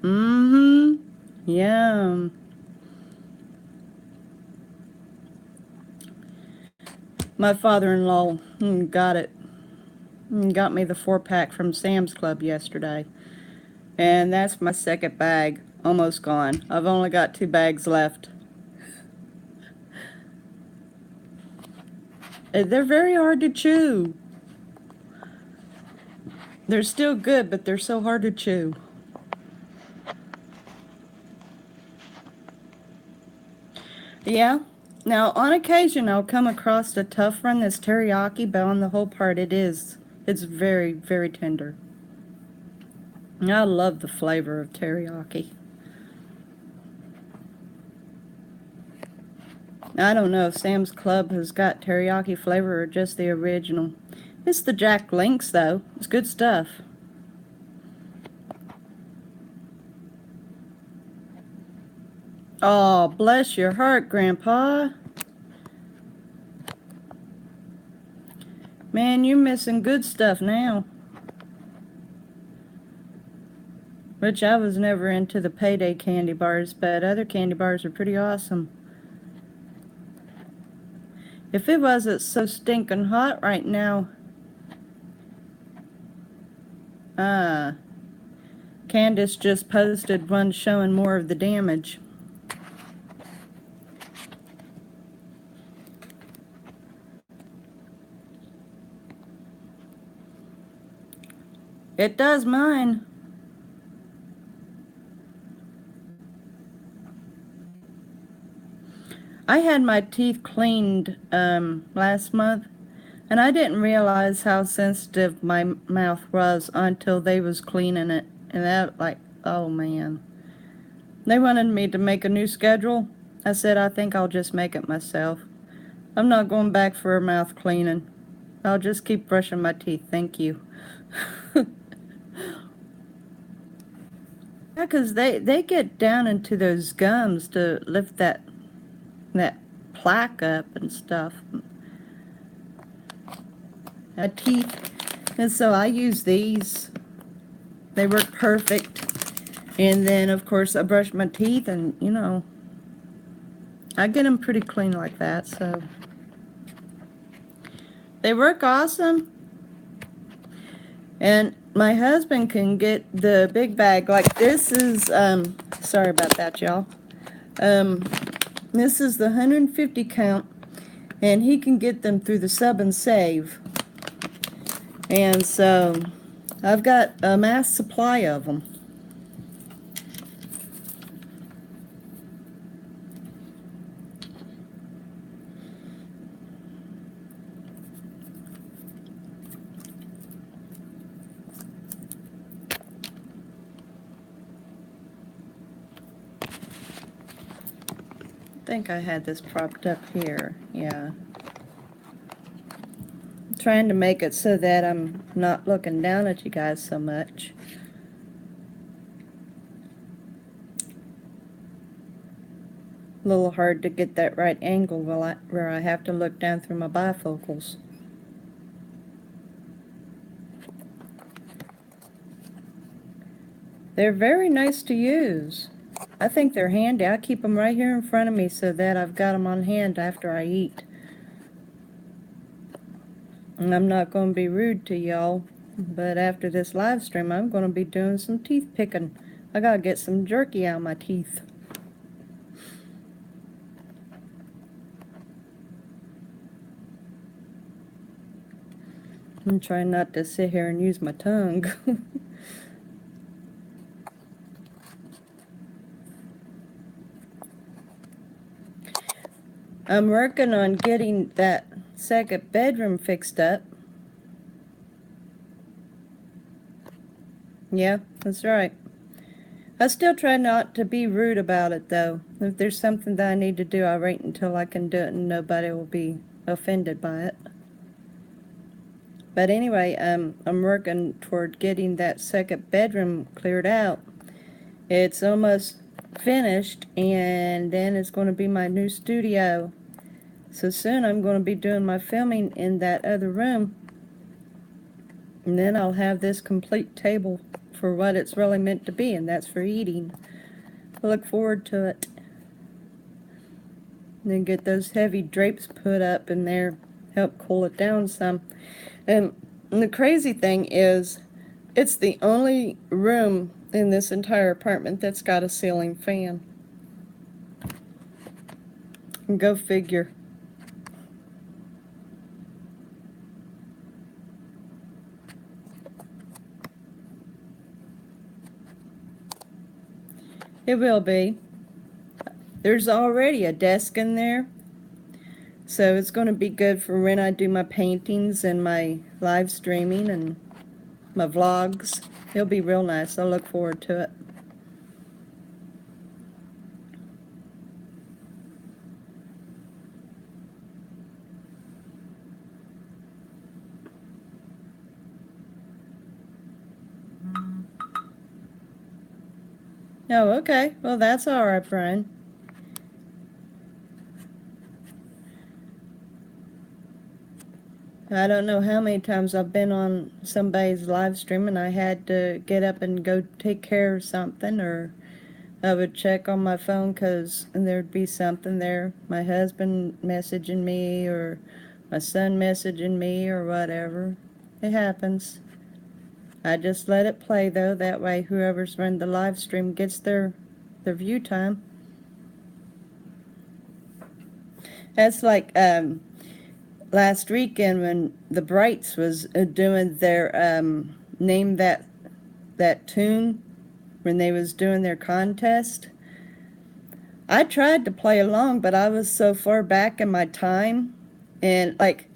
Mm-hmm. Yum. My father-in-law got me the 4-pack from Sam's Club yesterday. And that's my second bag, almost gone. I've only got 2 bags left. They're very hard to chew. They're still good, but they're so hard to chew. Yeah. Now, on occasion, I'll come across a tough one that's teriyaki, but on the whole part, it's very, very tender. I love the flavor of teriyaki. I don't know if Sam's Club has got teriyaki flavor or just the original. It's the Jack Links, though. It's good stuff. Oh, bless your heart, Grandpa. Man, you're missing good stuff now. Which I was never into the Payday candy bars, but other candy bars are pretty awesome. If it wasn't so stinking hot right now. Candace just posted one showing more of the damage. It does mine. I had my teeth cleaned last month, and I didn't realize how sensitive my mouth was until they was cleaning it. And that, like, oh man. They wanted me to make a new schedule. I said, I think I'll just make it myself. I'm not going back for a mouth cleaning. I'll just keep brushing my teeth, thank you. Yeah, 'cause they get down into those gums to lift that plaque up and stuff. Teeth. And so I use these. They work perfect. And then, of course, I brush my teeth and, you know, I get them pretty clean like that, so. They work awesome. And my husband can get the big bag. Like this is, sorry about that, y'all. This is the 150 count, and he can get them through the Sub and Save. And so I've got a mass supply of them. I think I had this propped up here, yeah. I'm trying to make it so that I'm not looking down at you guys so much. A little hard to get that right angle where I have to look down through my bifocals. They're very nice to use. I think they're handy. I keep them right here in front of me so that I've got them on hand after I eat. And I'm not going to be rude to y'all, but after this live stream, I'm going to be doing some teeth picking. I got to get some jerky out of my teeth. I'm trying not to sit here and use my tongue. I'm working on getting that second bedroom fixed up. Yeah, that's right. I still try not to be rude about it, though. If there's something that I need to do, I'll wait until I can do it and nobody will be offended by it. But anyway, I'm working toward getting that second bedroom cleared out. It's almost finished, and then it's going to be my new studio. So soon I'm going to be doing my filming in that other room. And then I'll have this complete table for what it's really meant to be, and that's for eating. I look forward to it. And then get those heavy drapes put up in there, help cool it down some. And the crazy thing is, it's the only room in this entire apartment that's got a ceiling fan. Go figure. It will be. There's already a desk in there, so it's going to be good for when I do my paintings and my live streaming and my vlogs. It'll be real nice. I look forward to it. Oh, okay. Well, that's all right, Brian. I don't know how many times I've been on somebody's live stream and I had to get up and go take care of something, or I would check on my phone because there'd be something there. My husband messaging me or my son messaging me or whatever. It happens. I just let it play though. That way whoever's running the live stream gets their view time. That's like last weekend when the Brights was doing their name that tune when they was doing their contest. I tried to play along, but I was so far back in my time, and like,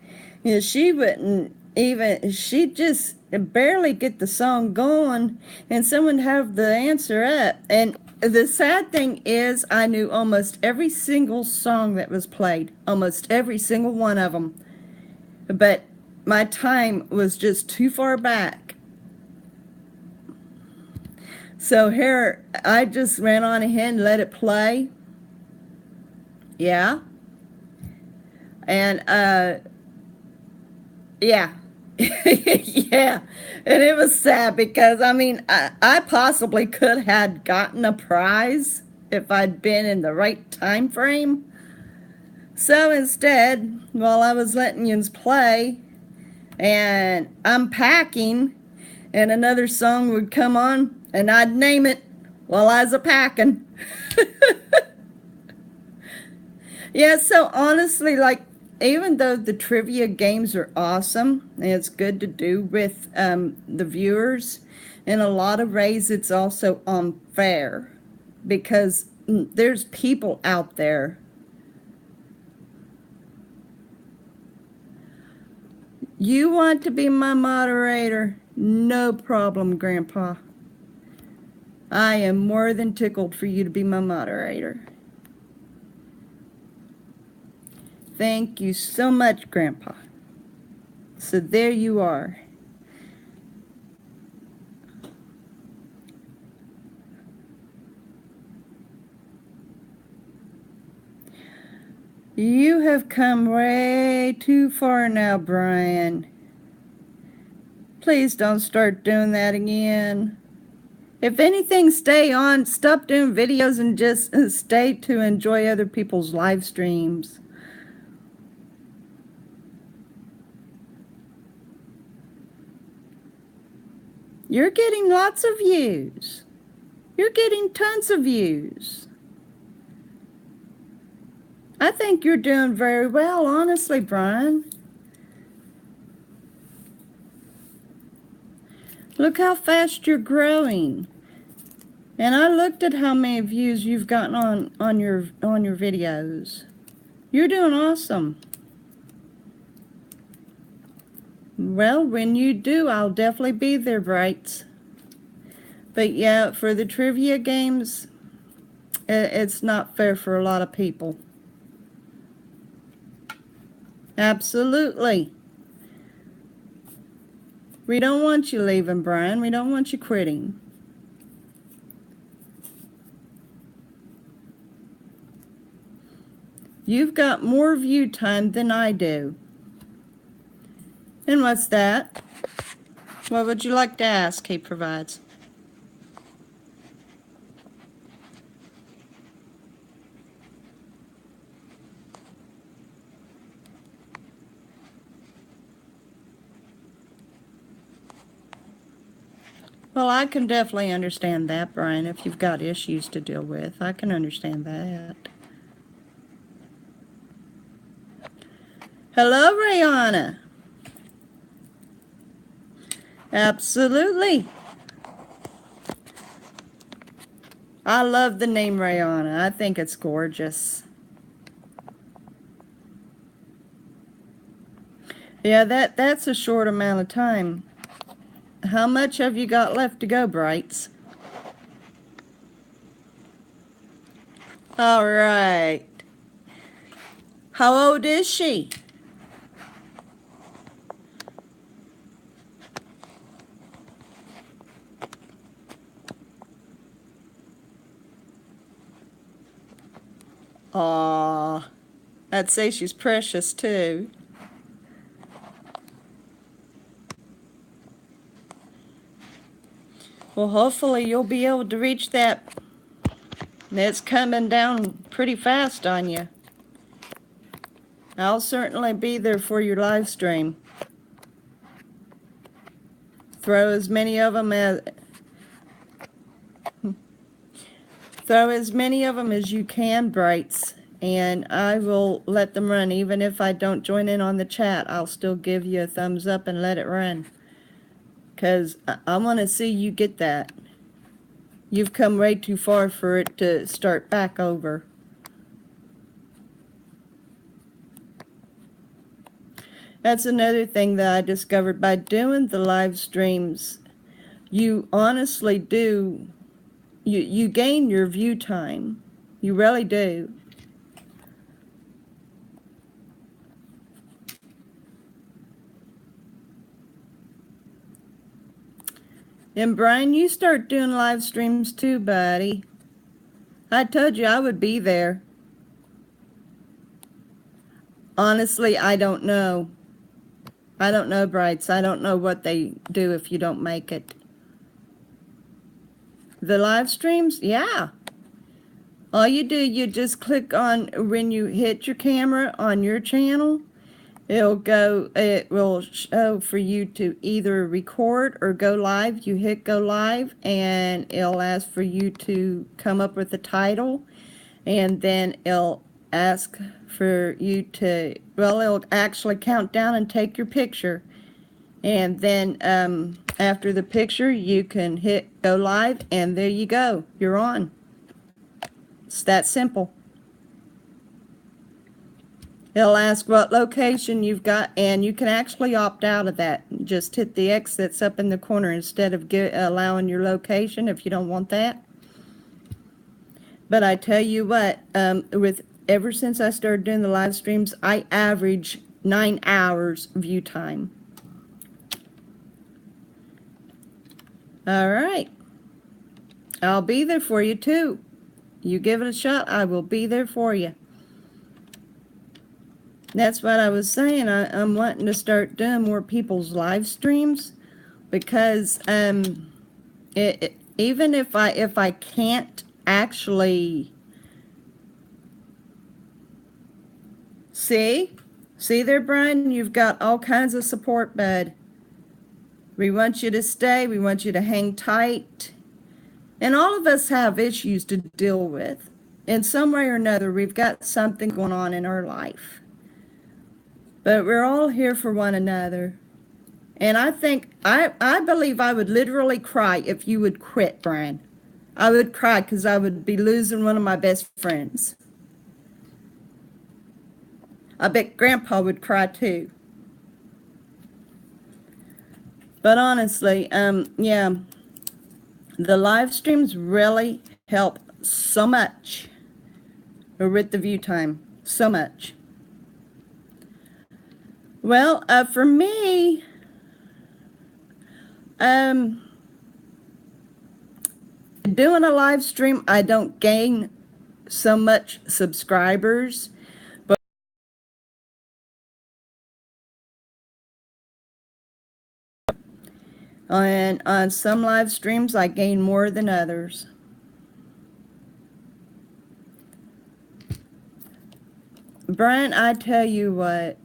you know, she wouldn't even, she'd just barely get the song going, and someone have the answer up. And the sad thing is, I knew almost every single song that was played, almost every single one of them, but my time was just too far back. So here, I just ran on ahead and let it play. Yeah. And, yeah. Yeah. And it was sad because, I mean, I possibly could have gotten a prize if I'd been in the right time frame. So instead, while I was letting yous play and unpacking, and another song would come on, and I'd name it while I was a-packing. Yeah, so honestly, like, even though the trivia games are awesome, and it's good to do with the viewers, in a lot of ways it's also unfair because there's people out there. You want to be my moderator? No problem, Grandpa. I am more than tickled for you to be my moderator. Thank you so much, Grandpa. So there you are. You have come way too far now, Brian. Please don't start doing that again. If anything, stay on. Stop doing videos and just stay to enjoy other people's live streams. You're getting lots of views. You're getting tons of views. I think you're doing very well, honestly, Brian. Look how fast you're growing. And I looked at how many views you've gotten on your videos. You're doing awesome. Well, when you do, I'll definitely be there, Brights. But yeah, for the trivia games, it's not fair for a lot of people. Absolutely. We don't want you leaving, Brian. We don't want you quitting. You've got more view time than I do. And what's that? What would you like to ask? He provides. Well, I can definitely understand that, Brian, if you've got issues to deal with. I can understand that. Hello, Rayana. Absolutely. I love the name Rayana. I think it's gorgeous. Yeah, that's a short amount of time. How much have you got left to go, Brights? All right. How old is she? Aw, I'd say she's precious too. Well, hopefully you'll be able to reach that. It's coming down pretty fast on you. I'll certainly be there for your live stream. Throw as many of them as you can, Brights, and I will let them run. Even if I don't join in on the chat, I'll still give you a thumbs up and let it run. Because I want to see you get that. You've come way too far for it to start back over. That's another thing that I discovered by doing the live streams. You honestly do, you gain your view time. You really do. And Brian, you start doing live streams too, buddy. I told you I would be there. Honestly, I don't know. I don't know, Brights. I don't know what they do if you don't make it. The live streams? Yeah. All you do, you just click on, when you hit your camera on your channel, it will show for you to either record or go live. You hit go live and it'll ask for you to come up with a title, and then it'll ask for you to, well, it'll actually count down and take your picture. And then after the picture, you can hit go live, and there you go. You're on. It's that simple. It'll ask what location you've got, and you can actually opt out of that. Just hit the X that's up in the corner instead of allowing your location if you don't want that. But I tell you what, ever since I started doing the live streams, I average 9 hours view time. All right. I'll be there for you too. You give it a shot, I will be there for you. That's what I was saying. I'm wanting to start doing more people's live streams, because even if I can't actually see there, Brian, you've got all kinds of support, bud. We want you to stay. We want you to hang tight. And all of us have issues to deal with. In some way or another, we've got something going on in our life. But we're all here for one another. And I believe I would literally cry if you would quit, Brian. I would cry because I would be losing one of my best friends. I bet Grandpa would cry too. But honestly, yeah, the live streams really help so much with the view time, so much. Well, for me, doing a live stream, I don't gain so much subscribers, but on some live streams, I gain more than others. Brian, I tell you what,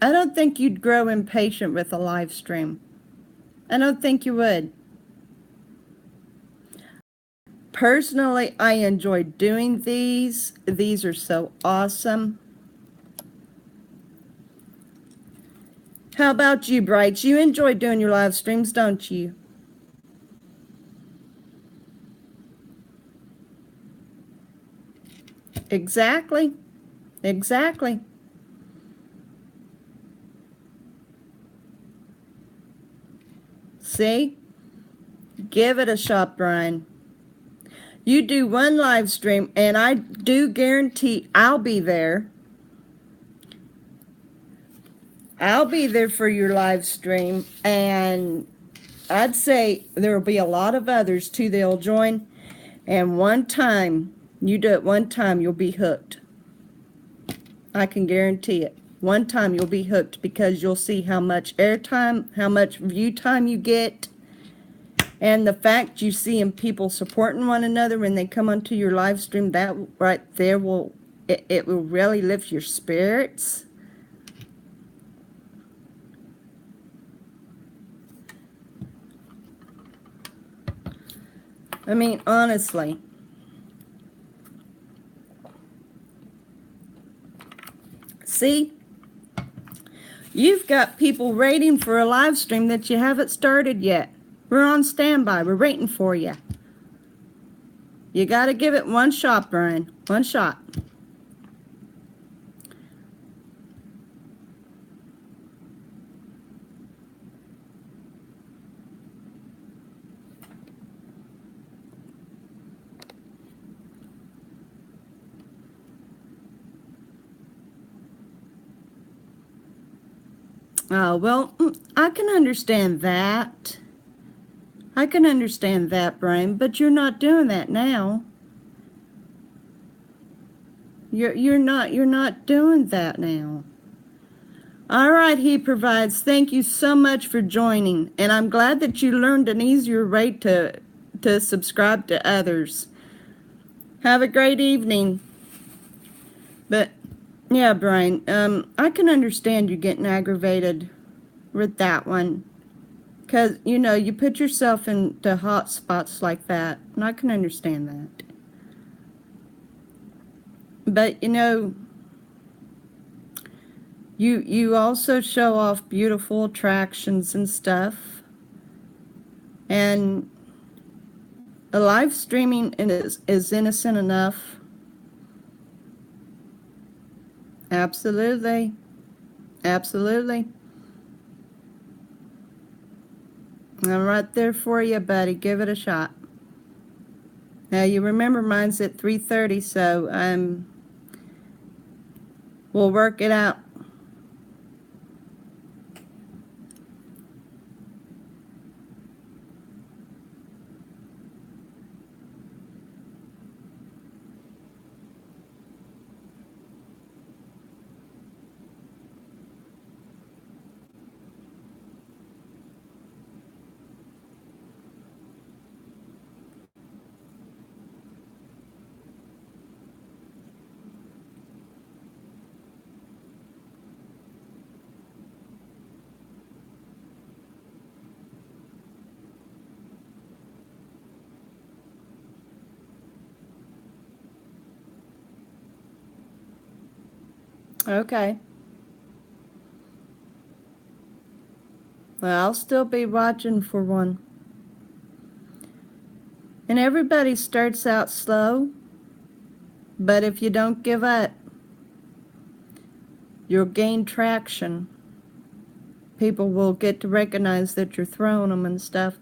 I don't think you'd grow impatient with a live stream. I don't think you would. Personally, I enjoy doing these. These are so awesome. How about you, Brights? You enjoy doing your live streams, don't you? Exactly. Exactly. See? Give it a shot, Brian. You do one live stream, and I do guarantee I'll be there. I'll be there for your live stream, and I'd say there'll be a lot of others too that'll join. And one time, you do it one time, you'll be hooked. I can guarantee it. One time you'll be hooked because you'll see how much airtime, how much view time you get. And the fact you see people supporting one another when they come onto your live stream, that right there it will really lift your spirits. I mean, honestly. See? You've got people waiting for a live stream that you haven't started yet. We're on standby. We're waiting for you. You got to give it one shot, Brian. One shot. Oh, well, I can understand that. I can understand that, Brian, but you're not doing that now. You're not doing that now. All right, He Provides. Thank you so much for joining, and I'm glad that you learned an easier way to subscribe to others. Have a great evening. But yeah, Brian, I can understand you getting aggravated with that one. Because, you know, you put yourself into hot spots like that, and I can understand that. But, you know, you also show off beautiful attractions and stuff. And a live streaming is innocent enough. Absolutely. Absolutely. I'm right there for you, buddy. Give it a shot. Now, you remember mine's at 3:30, so we'll work it out. Okay. Well, I'll still be watching for one. And everybody starts out slow, but if you don't give up, you'll gain traction. People will get to recognize that you're throwing them and stuff.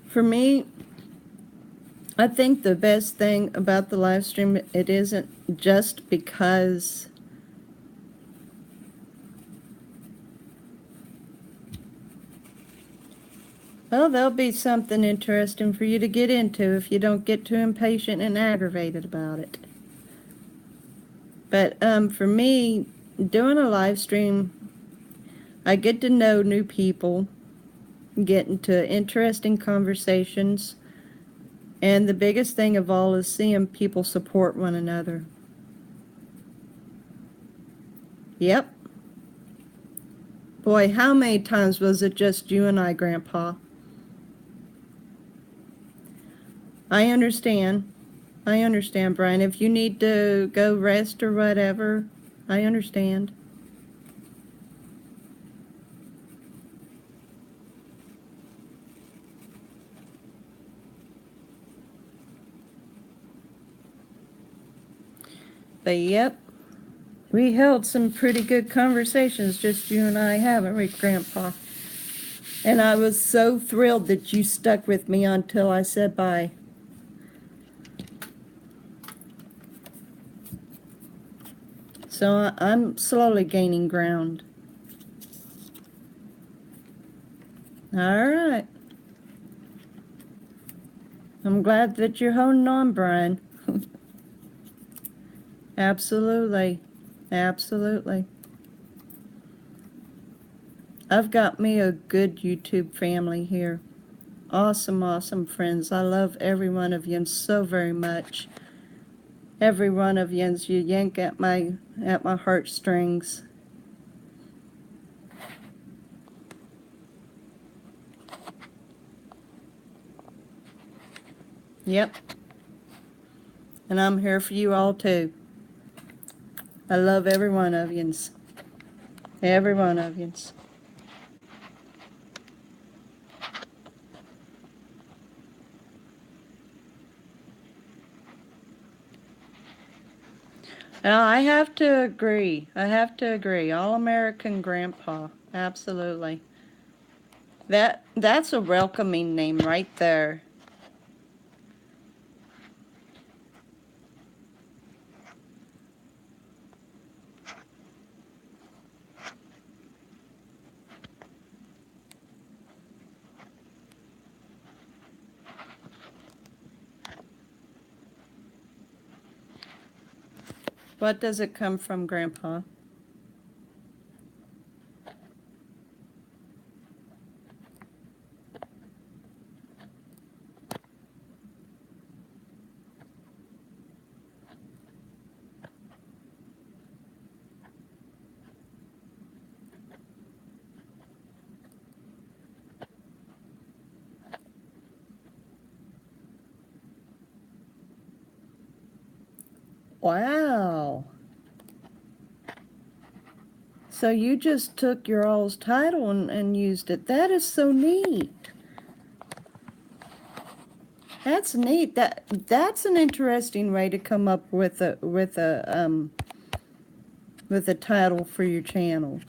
For me, I think the best thing about the live stream, it isn't just because well, there'll be something interesting for you to get into if you don't get too impatient and aggravated about it. But for me, doing a live stream, I get to know new people, get into interesting conversations, And the biggest thing of all is seeing people support one another. Yep. Boy, how many times was it just you and I, Grandpa? I understand. I understand, Brian. If you need to go rest or whatever, I understand. But yep, we held some pretty good conversations, just you and I, haven't we, Grandpa? And I was so thrilled that you stuck with me until I said bye. So I'm slowly gaining ground. All right. I'm glad that you're holding on, Brian. Absolutely. Absolutely. I've got me a good YouTube family here. Awesome, awesome friends. I love every one of you so very much. Every one of you, you yank at my heartstrings. Yep. And I'm here for you all too. I love every one of you. Every one of you. I have to agree. I have to agree. All-American Grandpa. Absolutely. That's a welcoming name right there. What does it come from, Grandpa? Wow. So you just took your all's title and used it. That is so neat. That's neat. That's an interesting way to come up with a title for your channel.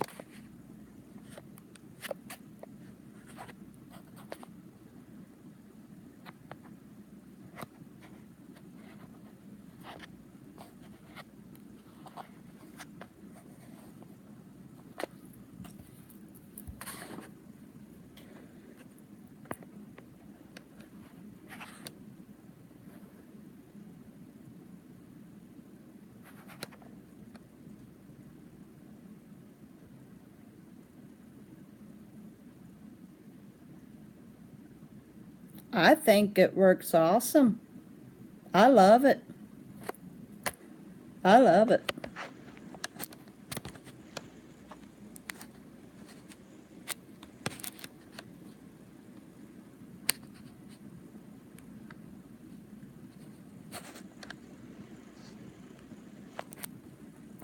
I think it works awesome. I love it. I love it.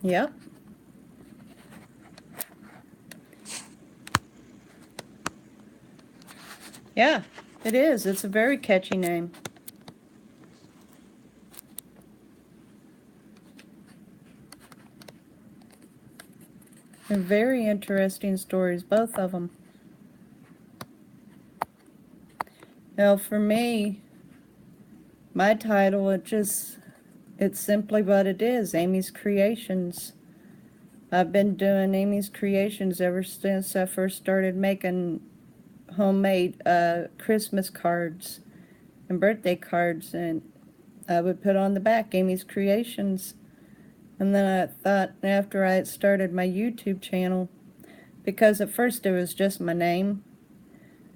Yep. Yeah, it is. It's a very catchy name. And very interesting stories, both of them. Now, for me, my title, it's simply what it is, Amy's Creations. I've been doing Amy's Creations ever since I first started making homemade Christmas cards and birthday cards, and I would put on the back Amy's Creations. And then I thought, after I had started my YouTube channel, because at first it was just my name,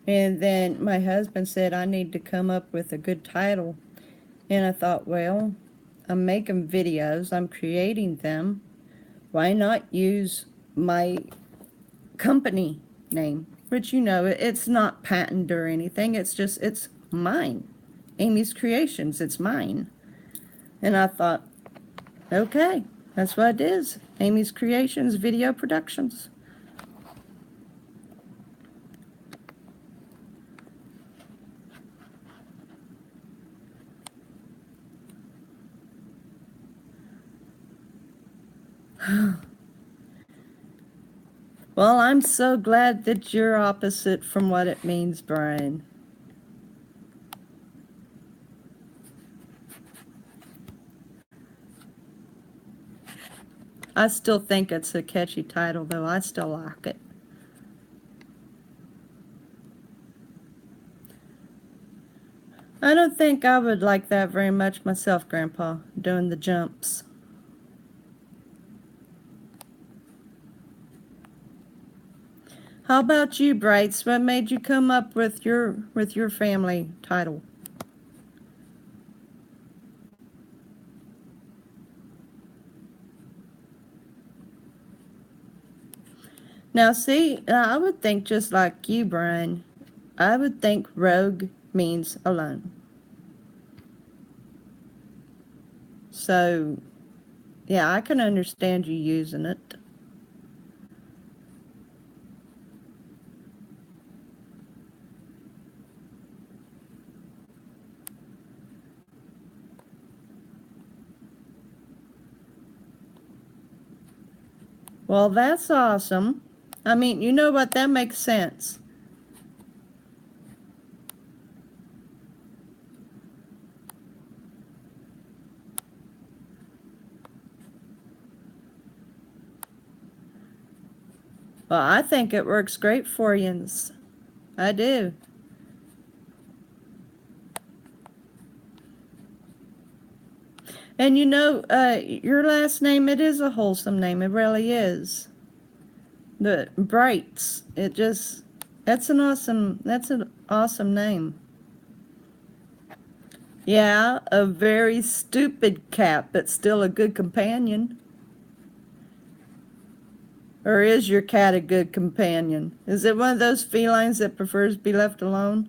And then my husband said I need to come up with a good title. And I thought, well, I'm making videos, I'm creating them. Why not use my company name? Which, you know, it's not patented or anything. It's mine. Amy's Creations, it's mine. And I thought, okay, that's what it is. Amy's Creations Video Productions. Well, I'm so glad that you're opposite from what it means, Brian. I still think it's a catchy title, though. I still like it. I don't think I would like that very much myself, Grandpa, doing the jumps. How about you, Brights? What made you come up with your family title? Now, see, I would think just like you, Brian. I would think rogue means alone. So, yeah, I can understand you using it. Well, that's awesome. I mean, you know what? That makes sense. Well, I think it works great for yous. I do. And you know, your last name, it is a wholesome name. It really is. The Brights. That's an awesome name. Yeah, a very stupid cat, but still a good companion. Or is your cat a good companion? Is it one of those felines that prefers to be left alone?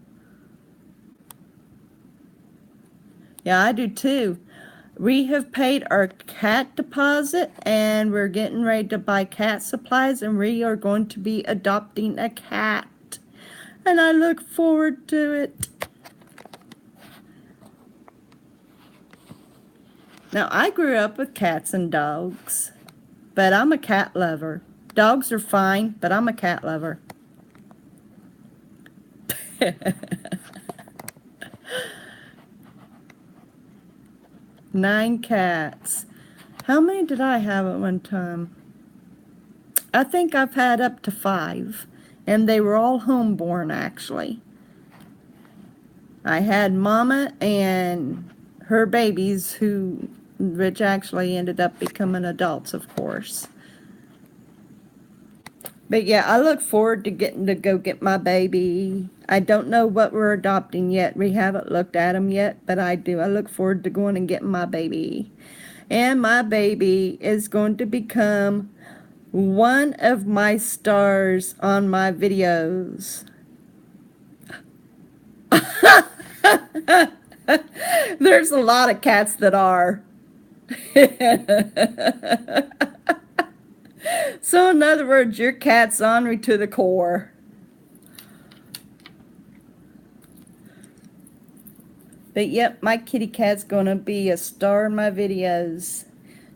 Yeah, I do too. We have paid our cat deposit and we're getting ready to buy cat supplies and we are going to be adopting a cat. And I look forward to it. Now, I grew up with cats and dogs, but I'm a cat lover. Dogs are fine, but I'm a cat lover. 9 cats. How many did I have at one time? I think I've had up to 5, and they were all homeborn, actually. I had Mama and her babies, which actually ended up becoming adults, of course. But yeah, I look forward to getting to go get my baby. I don't know what we're adopting yet. We haven't looked at them yet, but I do. I look forward to going and getting my baby. And my baby is going to become one of my stars on my videos. There's a lot of cats that are. So in other words, your cat's ornery to the core. But yep, my kitty cat's gonna be a star in my videos.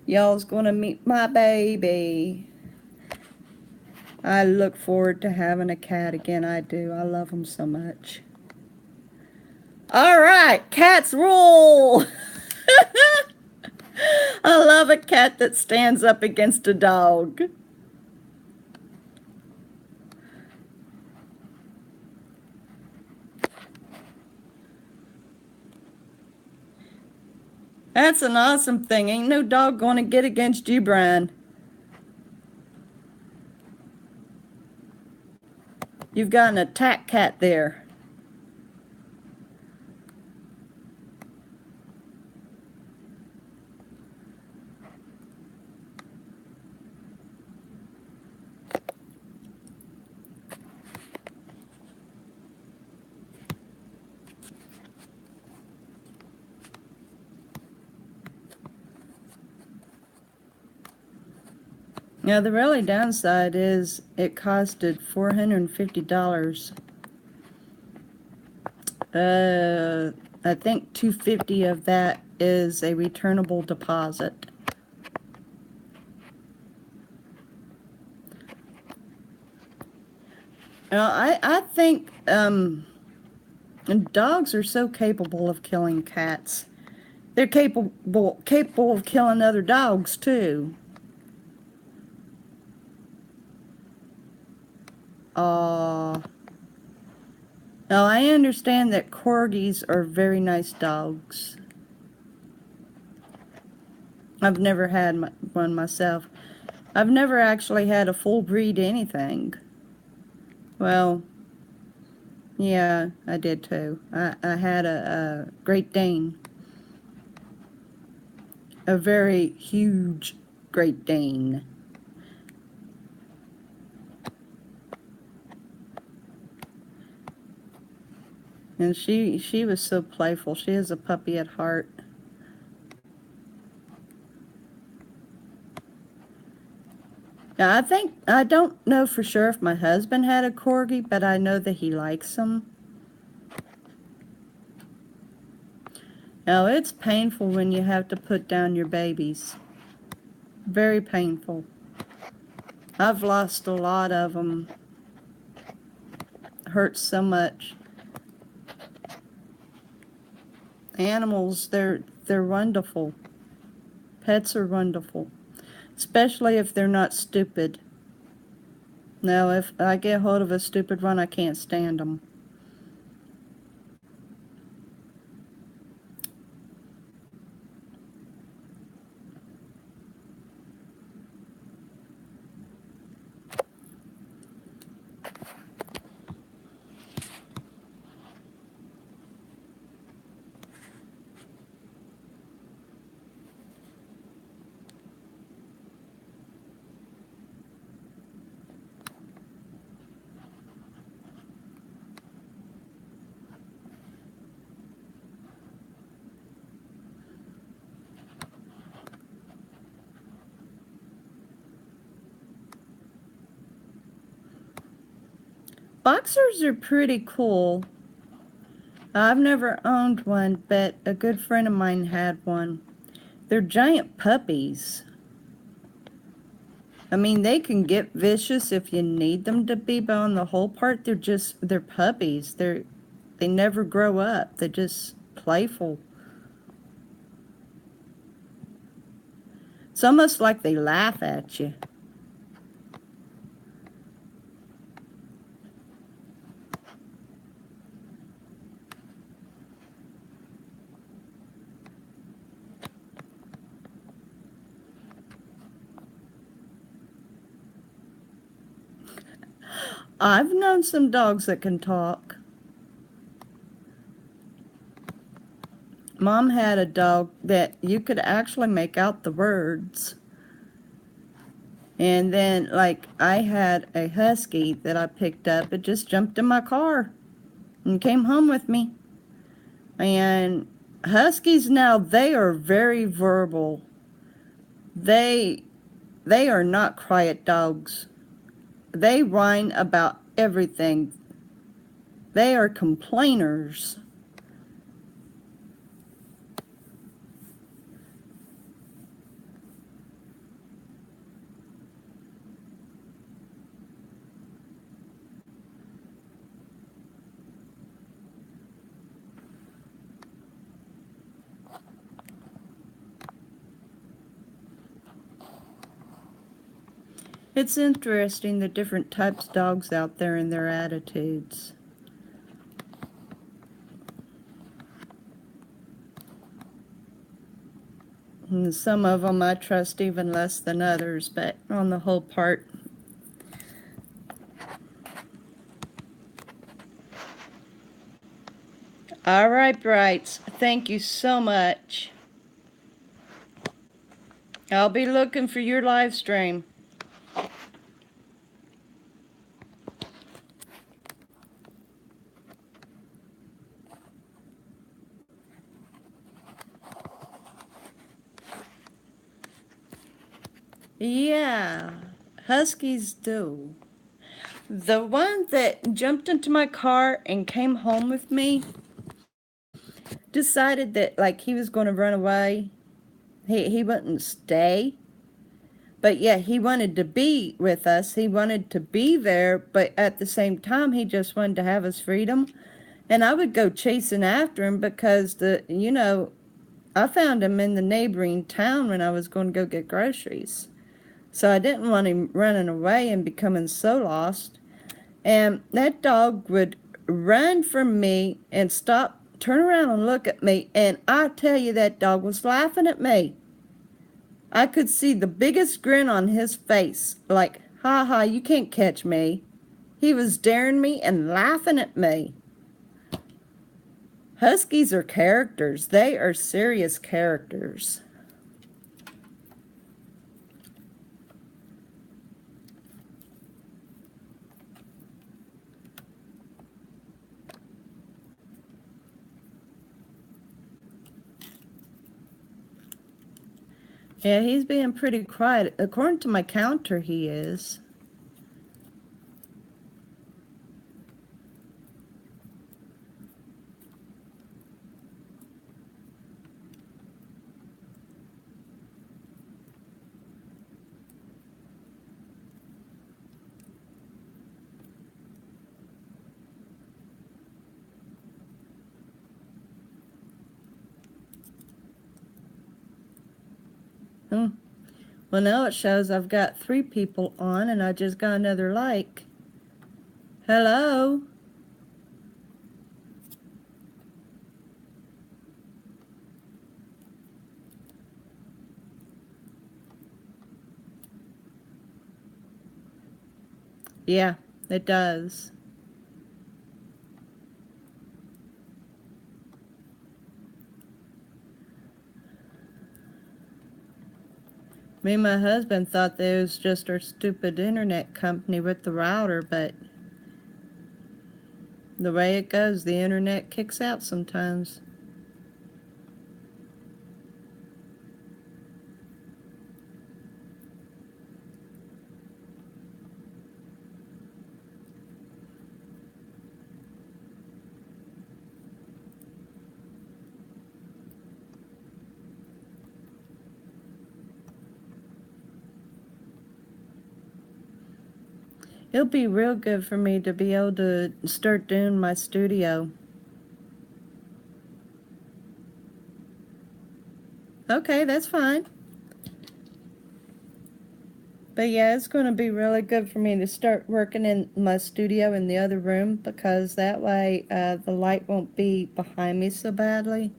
Y'all's gonna meet my baby. I look forward to having a cat again. I do. I love them so much. All right, cats rule. I love a cat that stands up against a dog. That's an awesome thing. Ain't no dog going to get against you, Brian. You've got an attack cat there. Now, the really downside is it costed $450. I think $250 of that is a returnable deposit. Now, I think dogs are so capable of killing cats. They're capable of killing other dogs too. Now, I understand that corgis are very nice dogs. I've never had one myself. I've never actually had a full breed anything. Well, yeah, I did too. I had a Great Dane. A very huge Great Dane. And she was so playful. She is a puppy at heart. Now, I don't know for sure if my husband had a corgi, but I know that he likes them. Now, it's painful when you have to put down your babies. Very painful. I've lost a lot of them. It hurts so much. Animals, they're wonderful. Pets are wonderful. Especially if they're not stupid. Now, if I get hold of a stupid one, I can't stand them. Boxers are pretty cool. I've never owned one, but a good friend of mine had one. They're giant puppies. I mean, they can get vicious if you need them to be, but on the whole part, they're puppies. They never grow up. They're just playful. It's almost like they laugh at you. I've known some dogs that can talk. Mom had a dog that you could actually make out the words. And then, like, I had a husky that I picked up. It just jumped in my car and came home with me. And huskies now, they are very verbal. They are not quiet dogs. They whine about everything. They are complainers. It's interesting the different types of dogs out there and their attitudes. And some of them I trust even less than others, but on the whole part, All right, Brights. Thank you so much. I'll be looking for your live stream. Yeah, Huskies do. The one that jumped into my car and came home with me decided that like he was going to run away. He wouldn't stay. But yeah, he wanted to be with us. He wanted to be there, but at the same time he just wanted to have his freedom. And I would go chasing after him because I found him in the neighboring town when I was going to go get groceries. So I didn't want him running away and becoming so lost. And that dog would run from me and stop, turn around and look at me. And I tell you, that dog was laughing at me. I could see the biggest grin on his face, like, ha ha, you can't catch me. He was daring me and laughing at me. Huskies are characters. They are serious characters. Yeah, he's being pretty quiet. According to my counter, he is. Hmm. Well, now it shows I've got 3 people on, and I just got another like. Hello? Yeah, it does. Me and my husband thought that it was just our stupid internet company with the router, but the way it goes, the internet kicks out sometimes. It'll be real good for me to be able to start doing my studio. Okay, that's fine. But yeah, it's going to be really good for me to start working in my studio in the other room because that way the light won't be behind me so badly.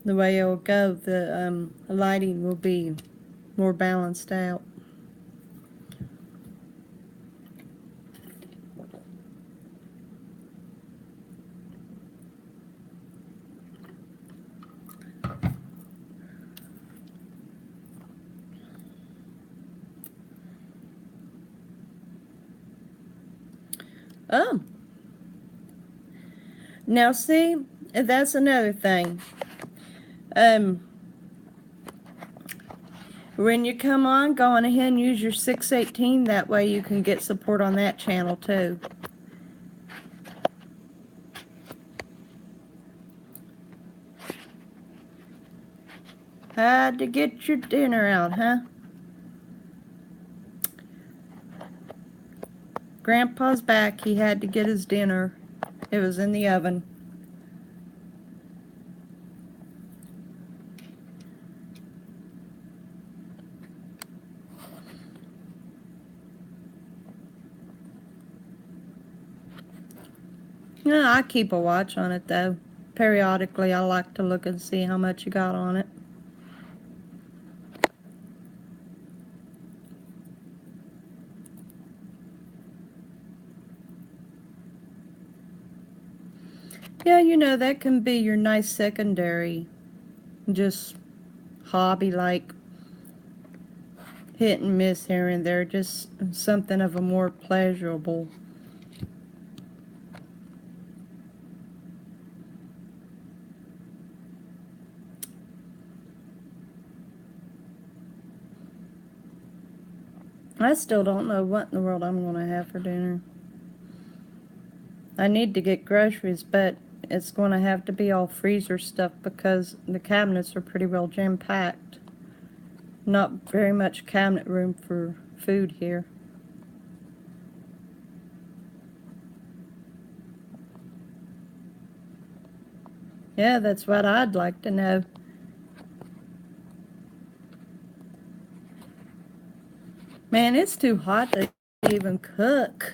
The way it'll go, the lighting will be more balanced out. Oh, now see, that's another thing. When you come on, go on ahead and use your 618. That way you can get support on that channel too. Had to get your dinner out, huh? Grandpa's back. He had to get his dinner. It was in the oven. Yeah, I keep a watch on it though. Periodically, I like to look and see how much you got on it. Yeah, you know, that can be your nice secondary, just hobby, like hit and miss here and there, just something of a more pleasurable. I still don't know what in the world I'm going to have for dinner. I need to get groceries, but it's going to have to be all freezer stuff because the cabinets are pretty well jam-packed. Not very much cabinet room for food here. Yeah, that's what I'd like to know. Man, it's too hot to even cook.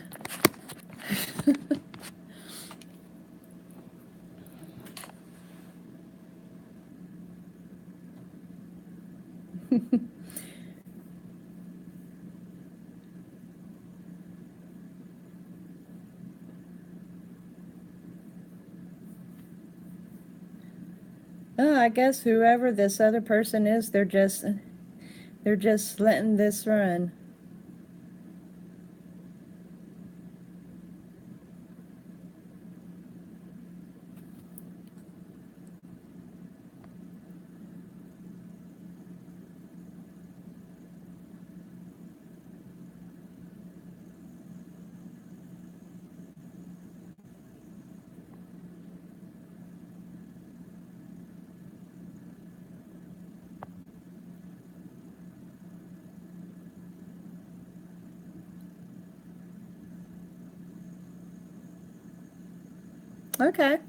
Oh, I guess whoever this other person is, they're just letting this run. Okay.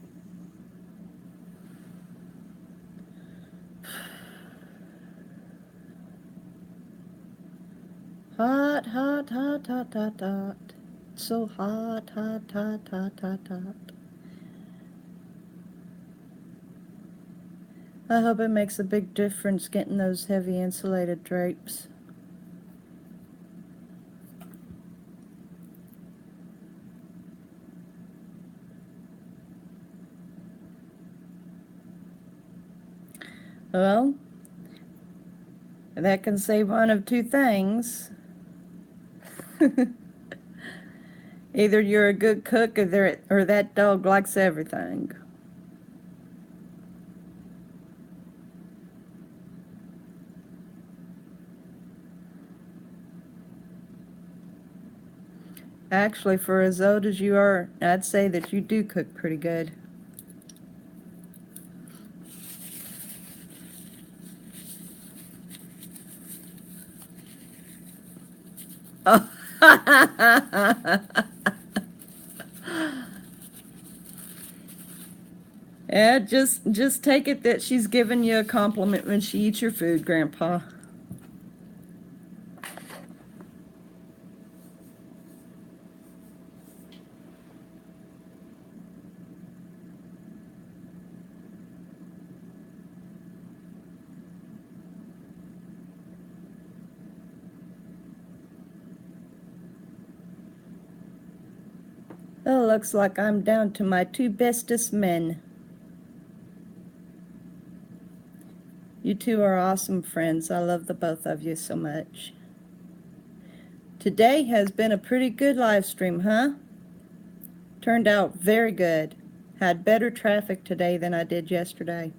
Hot, hot, hot, hot, hot, hot. So hot, hot, hot, hot, hot, hot. I hope it makes a big difference getting those heavy insulated drapes. Well, that can say one of two things. Either you're a good cook or that dog likes everything. Actually, for as old as you are, I'd say that you do cook pretty good. Oh. Yeah, just take it that she's giving you a compliment when she eats your food, Grandpa. Oh, looks like I'm down to my two bestest men. You two are awesome friends. I love the both of you so much. Today has been a pretty good live stream, huh? Turned out very good. Had better traffic today than I did yesterday.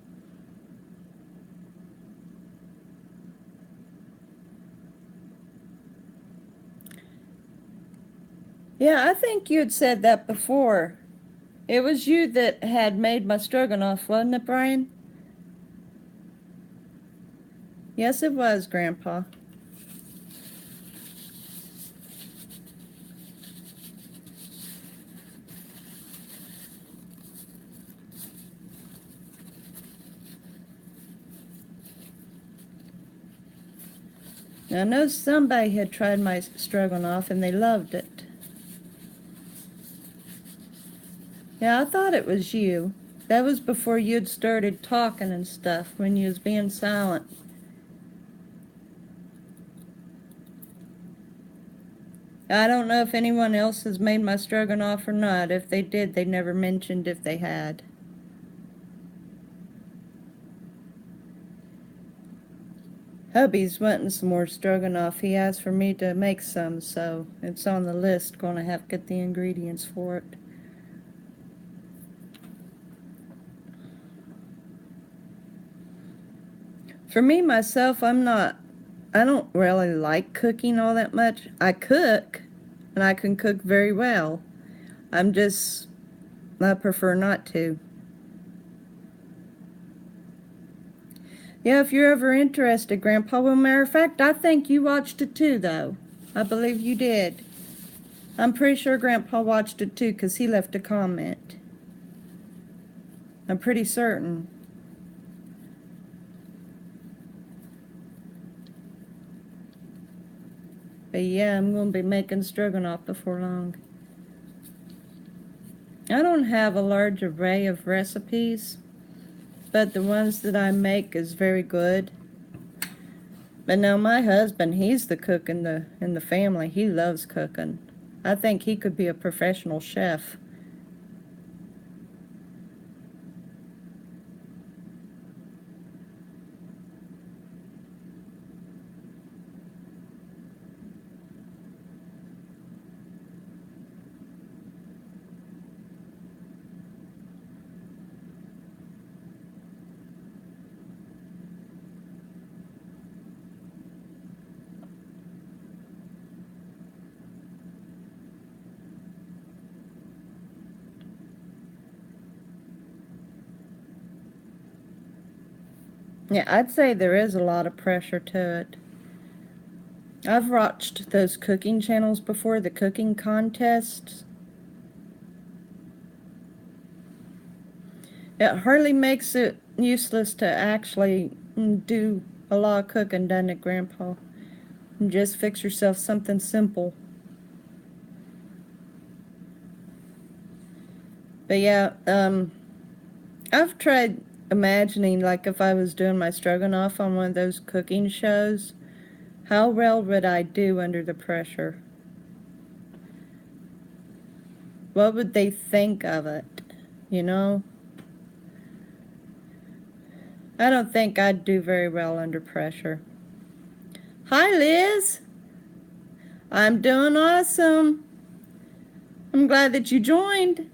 Yeah, I think you had said that before. It was you that had made my stroganoff, wasn't it, Brian? Yes, it was, Grandpa. Now, I know somebody had tried my stroganoff and they loved it. Yeah, I thought it was you. That was before you'd started talking and stuff, when you was being silent. I don't know if anyone else has made my stroganoff or not. If they did, they never mentioned if they had. Hubby's wanting some more stroganoff. He asked for me to make some, so it's on the list. Gonna have to get the ingredients for it. For me, myself, I don't really like cooking all that much. I cook, and I can cook very well. I prefer not to. Yeah, if you're ever interested, Grandpa. Well, matter of fact, I think you watched it too, though. I believe you did. I'm pretty sure Grandpa watched it too, 'cause he left a comment. I'm pretty certain. But yeah, I'm going to be making stroganoff before long. I don't have a large array of recipes, but the ones that I make is very good. But now my husband, he's the cook in the family. He loves cooking. I think he could be a professional chef. Yeah, I'd say there is a lot of pressure to it. I've watched those cooking channels before, the cooking contests. It hardly makes it useless to actually do a lot of cooking, doesn't it, Grandpa? And just fix yourself something simple. But yeah, I've tried imagining, like, if I was doing my stroganoff on one of those cooking shows, how well would I do under the pressure? What would they think of it, you know? I don't think I'd do very well under pressure. Hi, Liz. I'm doing awesome. I'm glad that you joined.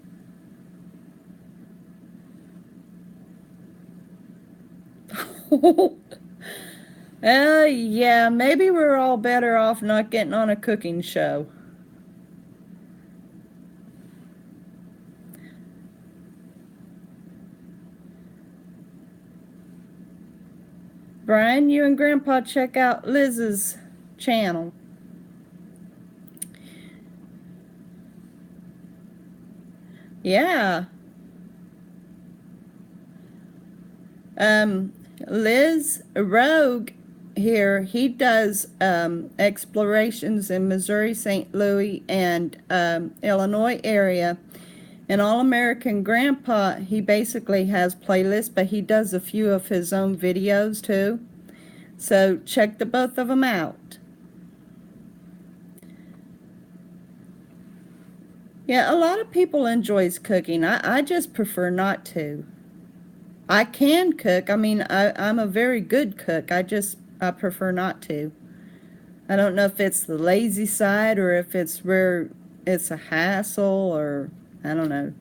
Yeah, maybe we're all better off not getting on a cooking show. Brian, you and Grandpa check out Liz's channel. Yeah. Liz Rogue here, he does explorations in Missouri, St. Louis, and Illinois area. And All American Grandpa, he basically has playlists, but he does a few of his own videos too. So check the both of them out. Yeah, a lot of people enjoys cooking. I just prefer not to. I can cook. I mean, I'm a very good cook. I prefer not to. I don't know if it's the lazy side or if it's where it's a hassle or I don't know.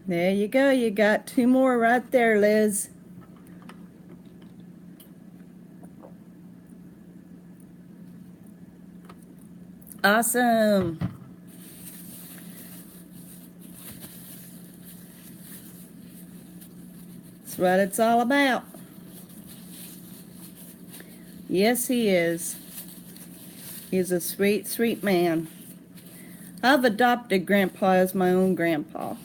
There you go. You got two more right there, Liz. Awesome. That's what it's all about. Yes, he is. He's a sweet, sweet man. I've adopted Grandpa as my own grandpa.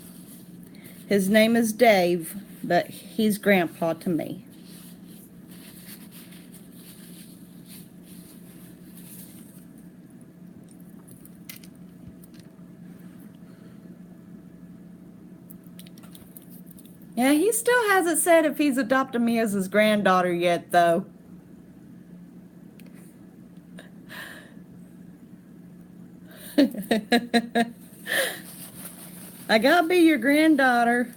His name is Dave, but he's Grandpa to me. Yeah, he still hasn't said if he's adopted me as his granddaughter yet, though. I gotta be your granddaughter.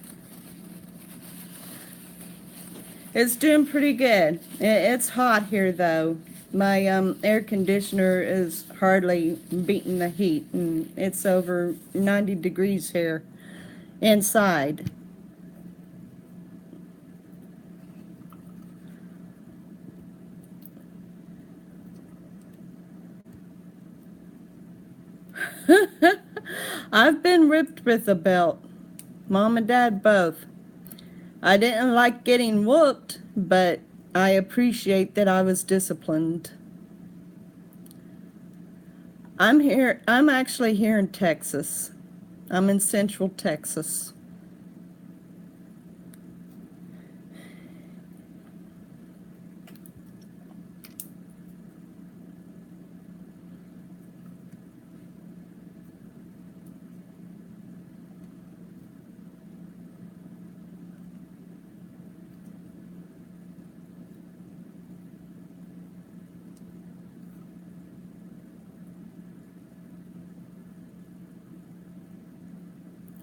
It's doing pretty good. It's hot here, though. My air conditioner is hardly beating the heat, and it's over 90 degrees here inside. I've been ripped with a belt. Mom and Dad both. I didn't like getting whooped, but I appreciate that I was disciplined. I'm actually here in Texas. I'm in Central Texas.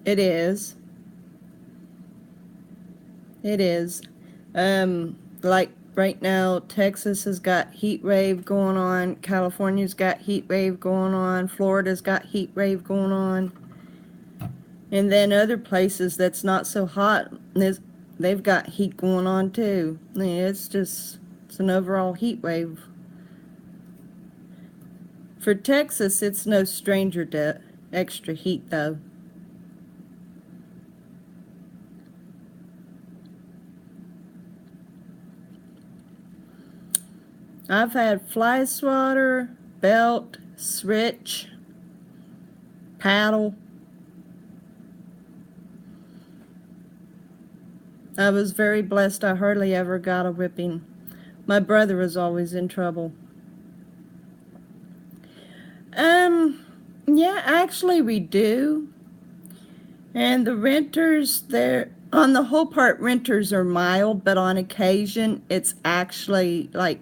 It is. It is. Like right now, Texas has got heat wave going on. California's got heat wave going on. Florida's got heat wave going on. And then other places that's not so hot, they've got heat going on too. Yeah, it's an overall heat wave. For Texas, it's no stranger to extra heat though. I've had fly swatter, belt, switch, paddle. I was very blessed. I hardly ever got a whipping. My brother was always in trouble. Yeah, actually we do. And the renters, they're, on the whole part, renters are mild, but on occasion it's actually like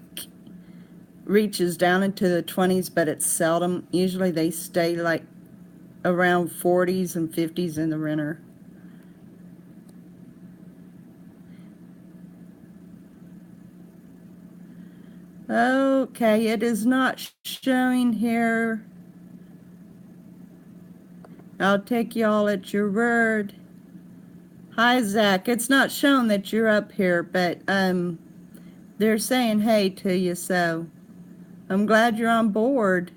reaches down into the 20s, but it's seldom. Usually they stay like around 40s and 50s in the renter. Okay, it is not showing here. I'll take y'all at your word. Hi, Zach. It's not shown that you're up here, but they're saying hey to you, so I'm glad you're on board.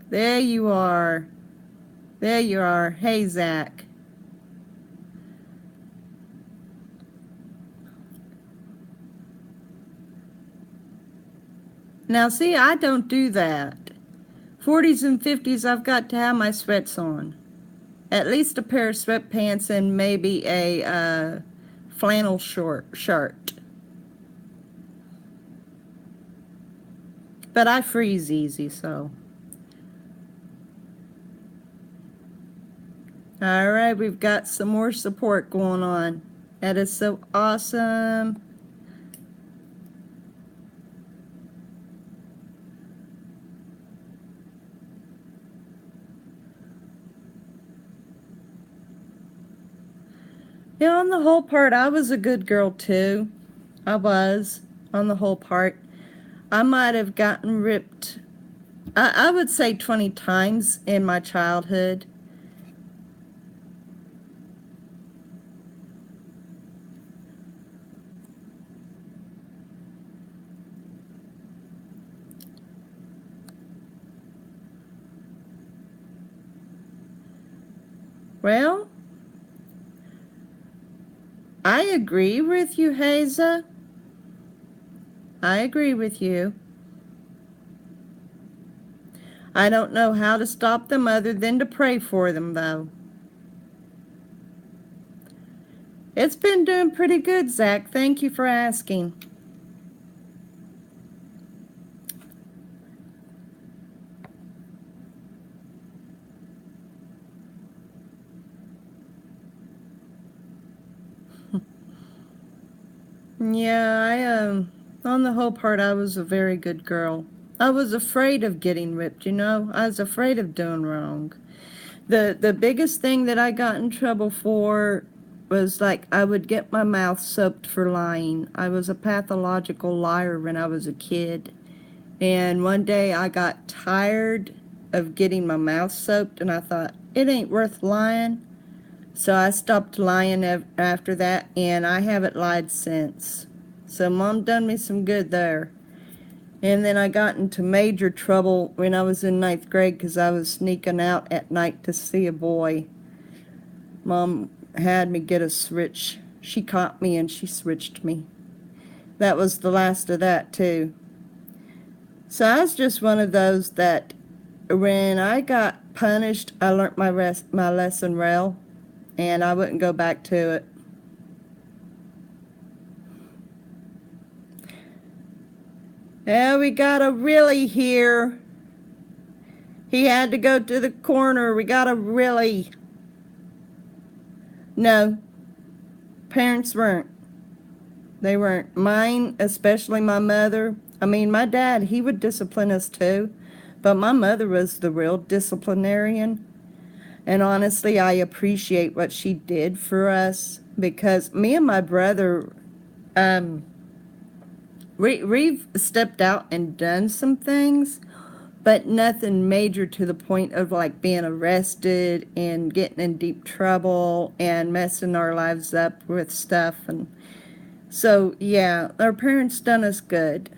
There you are. There you are. Hey, Zach. Now, see, I don't do that. 40s and 50s, I've got to have my sweats on. At least a pair of sweatpants and maybe a flannel shirt. But I freeze easy, so. All right, we've got some more support going on. That is so awesome. Yeah, on the whole part, I was a good girl too. I was, on the whole part. I might have gotten ripped, I would say 20 times in my childhood. Well, I agree with you, Haza. I agree with you. I don't know how to stop them other than to pray for them, though. It's been doing pretty good, Zach. Thank you for asking. Yeah, on the whole part, I was a very good girl. I was afraid of getting whipped, you know? I was afraid of doing wrong. The biggest thing that I got in trouble for was like I would get my mouth soaped for lying. I was a pathological liar when I was a kid. And one day I got tired of getting my mouth soaped and I thought, it ain't worth lying. So I stopped lying after that, and I haven't lied since. So Mom done me some good there. And then I got into major trouble when I was in ninth grade because I was sneaking out at night to see a boy. Mom had me get a switch. She caught me and she switched me. That was the last of that, too. So I was just one of those that when I got punished, I learned my lesson well, and I wouldn't go back to it. Yeah, we got a Willie here. He had to go to the corner. We got a Willie. No, parents weren't. They weren't. Mine, especially my mother. I mean, my dad, he would discipline us too, but my mother was the real disciplinarian. And honestly, I appreciate what she did for us because me and my brother, we've stepped out and done some things, but nothing major to the point of like being arrested and getting in deep trouble and messing our lives up with stuff. And so, yeah, our parents done us good.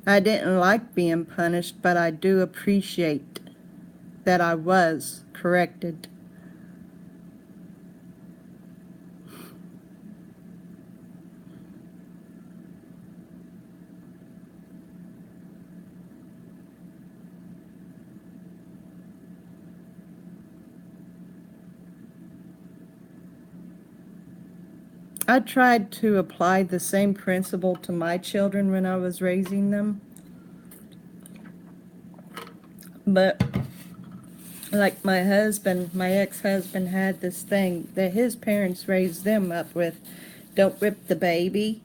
I didn't like being punished, but I do appreciate that I was corrected. I tried to apply the same principle to my children when I was raising them. But like my husband, my ex-husband had this thing that his parents raised them up with. Don't rip the baby.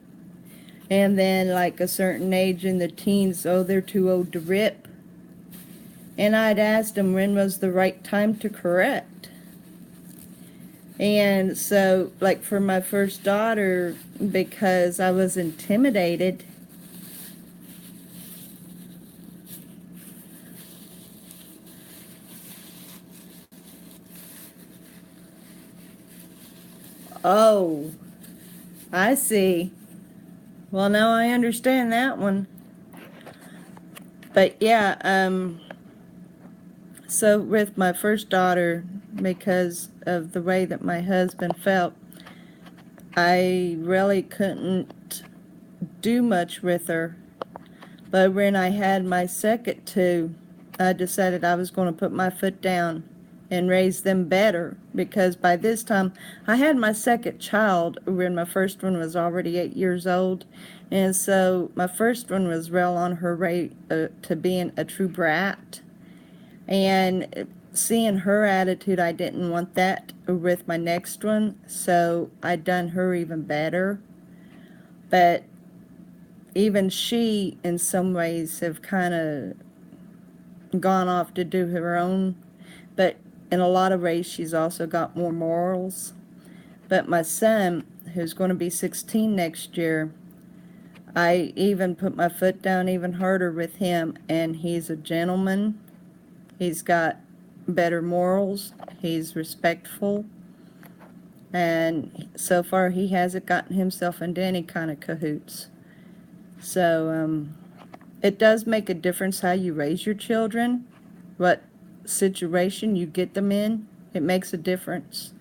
And then like a certain age in the teens, oh, they're too old to rip. And I'd asked him when was the right time to correct. And so, like for my first daughter, because I was intimidated, oh, I see. Well, now I understand that one. But yeah, so with my first daughter, because of the way that my husband felt, I really couldn't do much with her. But when I had my second two, I decided I was going to put my foot down and raise them better because by this time I had my second child when my first one was already 8 years old. And so my first one was real on her way to being a true brat. And seeing her attitude, I didn't want that with my next one. So I done her even better. But even she, in some ways, have kind of gone off to do her own. But in a lot of ways, she's also got more morals. But my son, who's going to be 16 next year, I even put my foot down even harder with him, and he's a gentleman. He's got better morals. He's respectful. And so far, he hasn't gotten himself into any kind of cahoots. So, it does make a difference how you raise your children, what situation you get them in. It makes a difference.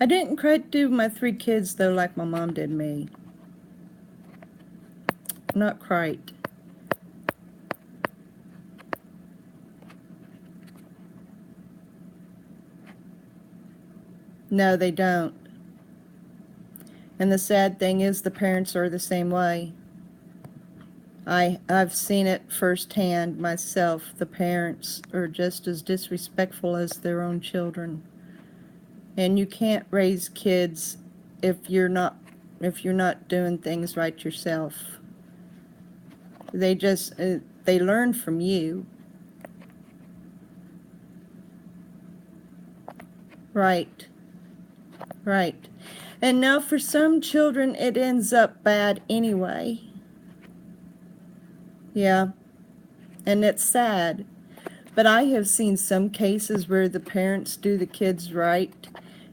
I didn't quite do my 3 kids, though, like my mom did me. Not quite. No, they don't. And the sad thing is the parents are the same way. I've seen it firsthand myself. The parents are just as disrespectful as their own children. And you can't raise kids if you're not doing things right yourself. They just they learn from you. Right. Right. And now for some children it ends up bad anyway. Yeah. And it's sad. But I have seen some cases where the parents do the kids right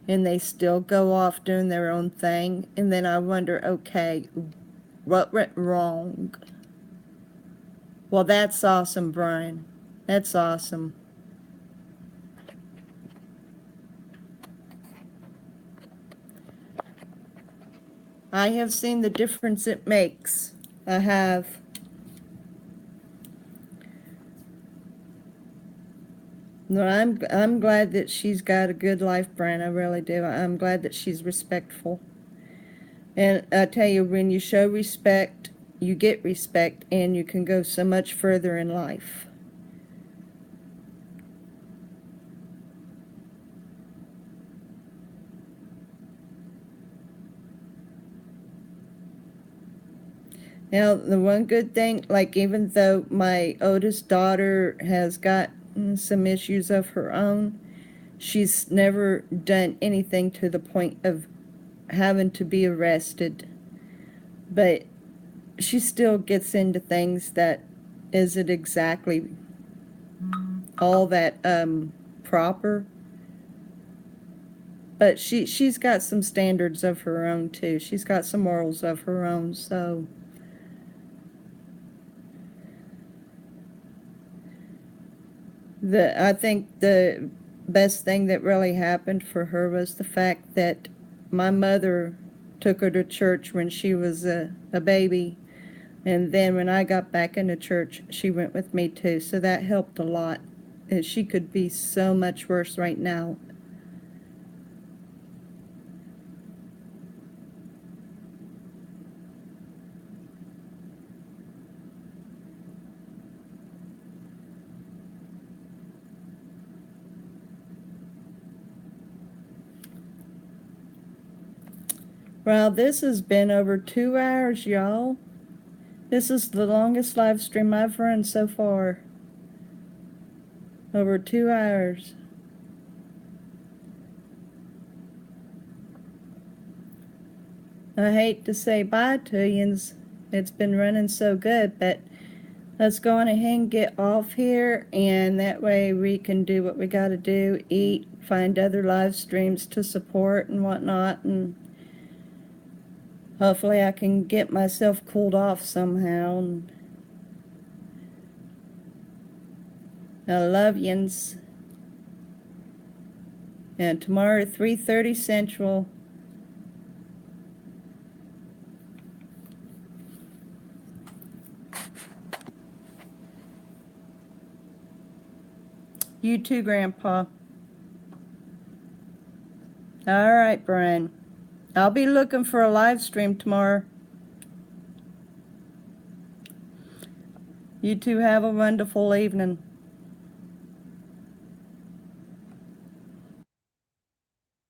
and they still go off doing their own thing. And then I wonder, okay, what went wrong? Well, that's awesome, Brian. That's awesome. I have seen the difference it makes. I have. No, I'm glad that she's got a good life, Brian. I really do. I'm glad that she's respectful. And I tell you, when you show respect, you get respect, and you can go so much further in life. Now, the one good thing, like even though my oldest daughter has got some issues of her own, she's never done anything to the point of having to be arrested. But she still gets into things that isn't exactly all that proper. But she's got some standards of her own too. She's got some morals of her own, so I think the best thing that really happened for her was the fact that my mother took her to church when she was a baby, and then when I got back into church, she went with me too, so that helped a lot. And she could be so much worse right now. Well, this has been over 2 hours, y'all. This is the longest live stream I've run so far. Over 2 hours. I hate to say bye to yous. It's been running so good, but let's go on ahead and get off here, and that way we can do what we gotta do, eat, find other live streams to support and whatnot, and hopefully I can get myself cooled off somehow. And I love yins. And tomorrow at 3:30 Central. You too, Grandpa. All right, Brian. I'll be looking for a live stream tomorrow. You two have a wonderful evening.